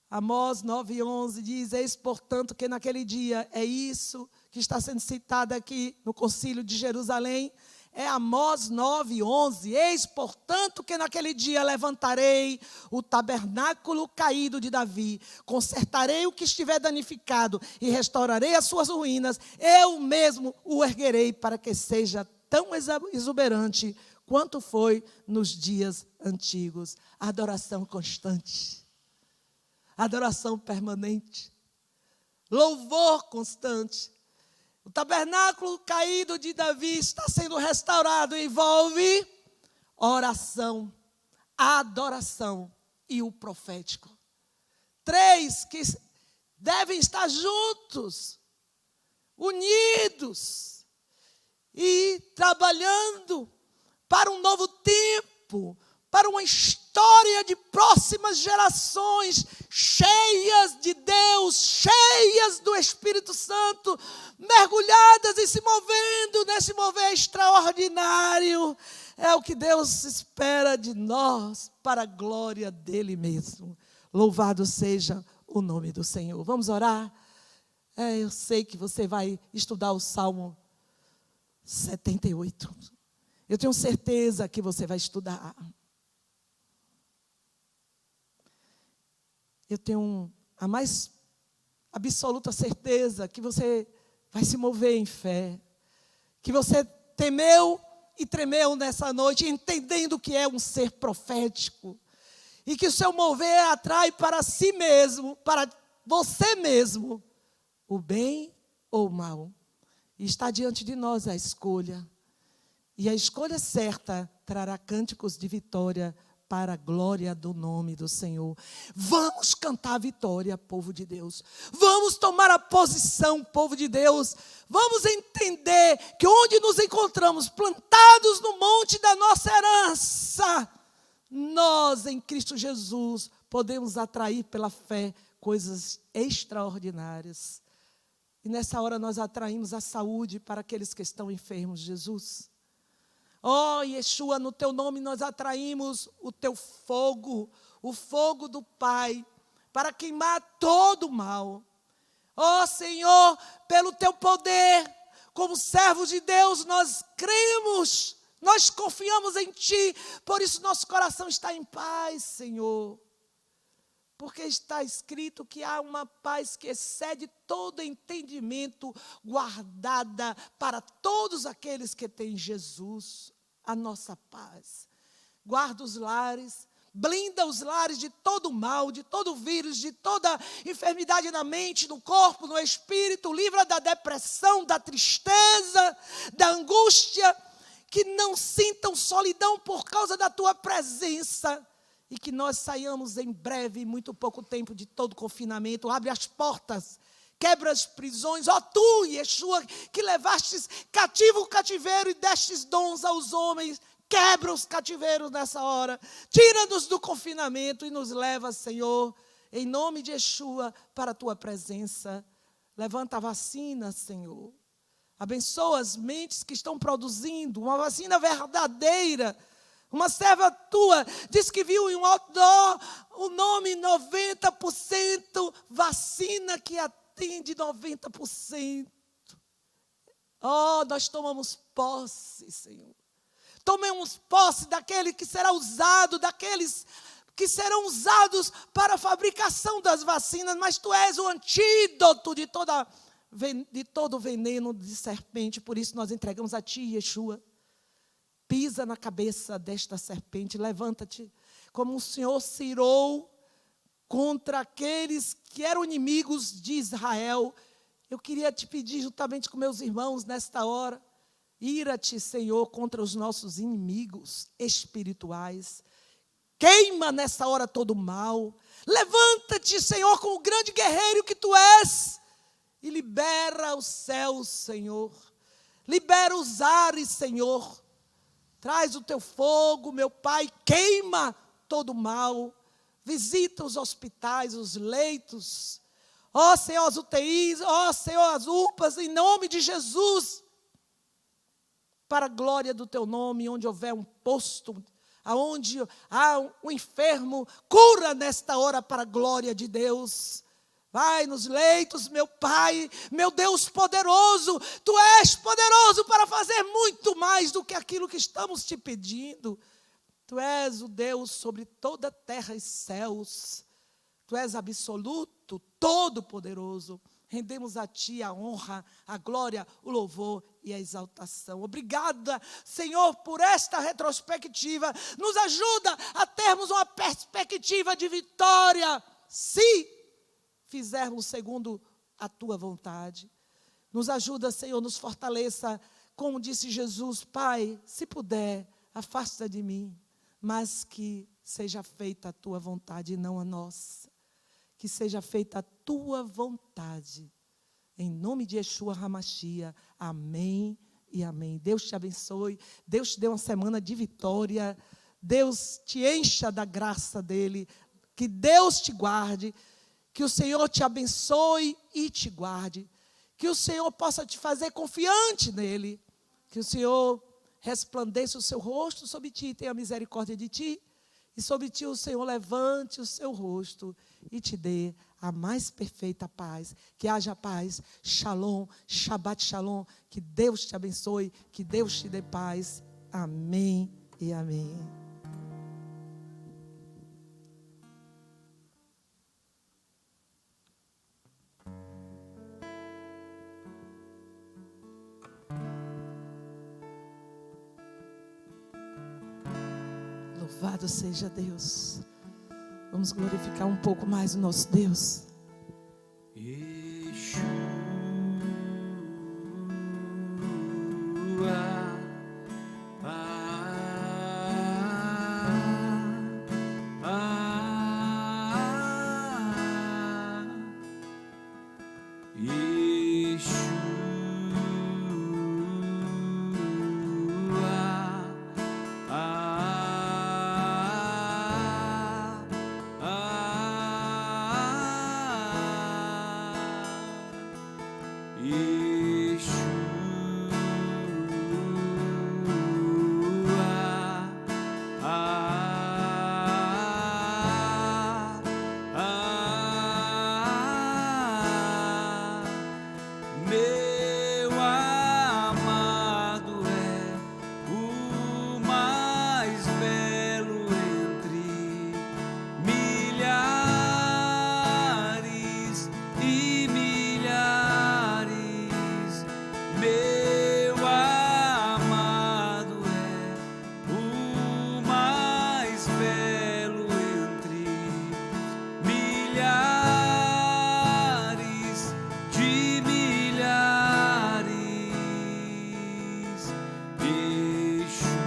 Amós 9:11 diz: eis, portanto, que naquele dia, é isso que está sendo citado aqui no concílio de Jerusalém, é Amós 9:11, eis, portanto, que naquele dia levantarei o tabernáculo caído de Davi, consertarei o que estiver danificado e restaurarei as suas ruínas, eu mesmo o erguerei para que seja tão exuberante quanto foi nos dias antigos. Adoração constante. Adoração permanente, louvor constante. O tabernáculo caído de Davi está sendo restaurado, envolve oração, adoração e o profético. 3 que devem estar juntos, unidos e trabalhando para um novo tempo, para uma história de próximas gerações, cheias de Deus, cheias do Espírito Santo, mergulhadas e se movendo nesse mover extraordinário. É o que Deus espera de nós, para a glória dEle mesmo. Louvado seja o nome do Senhor. Vamos orar? Eu sei que você vai estudar o Salmo 78. Eu tenho certeza que você vai estudar. Eu tenho a mais absoluta certeza que você vai se mover em fé, que você temeu e tremeu nessa noite, entendendo o que é um ser profético, e que o seu mover atrai para si mesmo, para você mesmo, o bem ou o mal. E está diante de nós a escolha, e a escolha certa trará cânticos de vitória para a glória do nome do Senhor. Vamos cantar a vitória, povo de Deus. Vamos tomar a posição, povo de Deus. Vamos entender que onde nos encontramos, plantados no monte da nossa herança, nós em Cristo Jesus podemos atrair pela fé coisas extraordinárias. E nessa hora nós atraímos a saúde para aqueles que estão enfermos, Jesus. Oh, Yeshua, no teu nome nós atraímos o teu fogo, o fogo do Pai, para queimar todo o mal. Oh, Senhor, pelo teu poder, como servos de Deus, nós cremos, nós confiamos em Ti, por isso nosso coração está em paz, Senhor. Porque está escrito que há uma paz que excede todo entendimento, guardada para todos aqueles que têm Jesus, a nossa paz. Guarda os lares, blinda os lares de todo mal, de todo vírus, de toda enfermidade na mente, no corpo, no espírito, livra da depressão, da tristeza, da angústia, que não sintam solidão por causa da Tua presença. E que nós saiamos em breve, muito pouco tempo, de todo confinamento. Abre as portas, quebra as prisões. Ó Tu, Yeshua, que levastes cativo o cativeiro e destes dons aos homens. Quebra os cativeiros nessa hora. Tira-nos do confinamento e nos leva, Senhor, em nome de Yeshua, para a Tua presença. Levanta a vacina, Senhor. Abençoa as mentes que estão produzindo uma vacina verdadeira. Uma serva tua disse que viu em um outdoor o nome 90% vacina que atende 90%. Oh, nós tomamos posse, Senhor. Tomemos posse daquele que será usado, daqueles que serão usados para a fabricação das vacinas, mas tu és o antídoto de todo veneno de serpente. Por isso nós entregamos a ti, Yeshua. Pisa na cabeça desta serpente, levanta-te, como o Senhor se irou contra aqueles que eram inimigos de Israel. Eu queria te pedir, juntamente com meus irmãos, nesta hora, ira-te, Senhor, contra os nossos inimigos espirituais. Queima nessa hora todo o mal. Levanta-te, Senhor, como o grande guerreiro que tu és, e libera os céus, Senhor. Libera os ares, Senhor. Traz o teu fogo, meu Pai, queima todo o mal. Visita os hospitais, os leitos. Ó Senhor, as UTIs, ó Senhor, as UPAs, em nome de Jesus. Para a glória do teu nome, onde houver um posto, aonde há um enfermo, cura nesta hora para a glória de Deus. Vai nos leitos, meu Pai, meu Deus poderoso, tu és poderoso para fazer muito mais do que aquilo que estamos te pedindo. Tu és o Deus sobre toda a terra e céus. Tu és absoluto, todo-poderoso. Rendemos a ti a honra, a glória, o louvor e a exaltação. Obrigada, Senhor, por esta retrospectiva. Nos ajuda a termos uma perspectiva de vitória, se fizermos segundo a tua vontade. Nos ajuda, Senhor, nos fortaleça. Como disse Jesus, Pai, se puder, afasta de mim, mas que seja feita a tua vontade e não a nossa. Que seja feita a tua vontade. Em nome de Yeshua HaMashiach. Amém e amém. Deus te abençoe. Deus te dê uma semana de vitória. Deus te encha da graça dele. Que Deus te guarde. Que o Senhor te abençoe e te guarde. Que o Senhor possa te fazer confiante nele. Que o Senhor resplandeça o seu rosto sobre ti e tenha misericórdia de ti. E sobre ti o Senhor levante o seu rosto e te dê a mais perfeita paz. Que haja paz, shalom, Shabbat shalom. Que Deus te abençoe, que Deus te dê paz. Amém e amém. Louvado seja Deus. Vamos glorificar um pouco mais o nosso Deus. Yeshua, meu amado é o mais belo entre milhares e milhares. Meu amado é o mais belo entre milhares de milhares. Yeshua,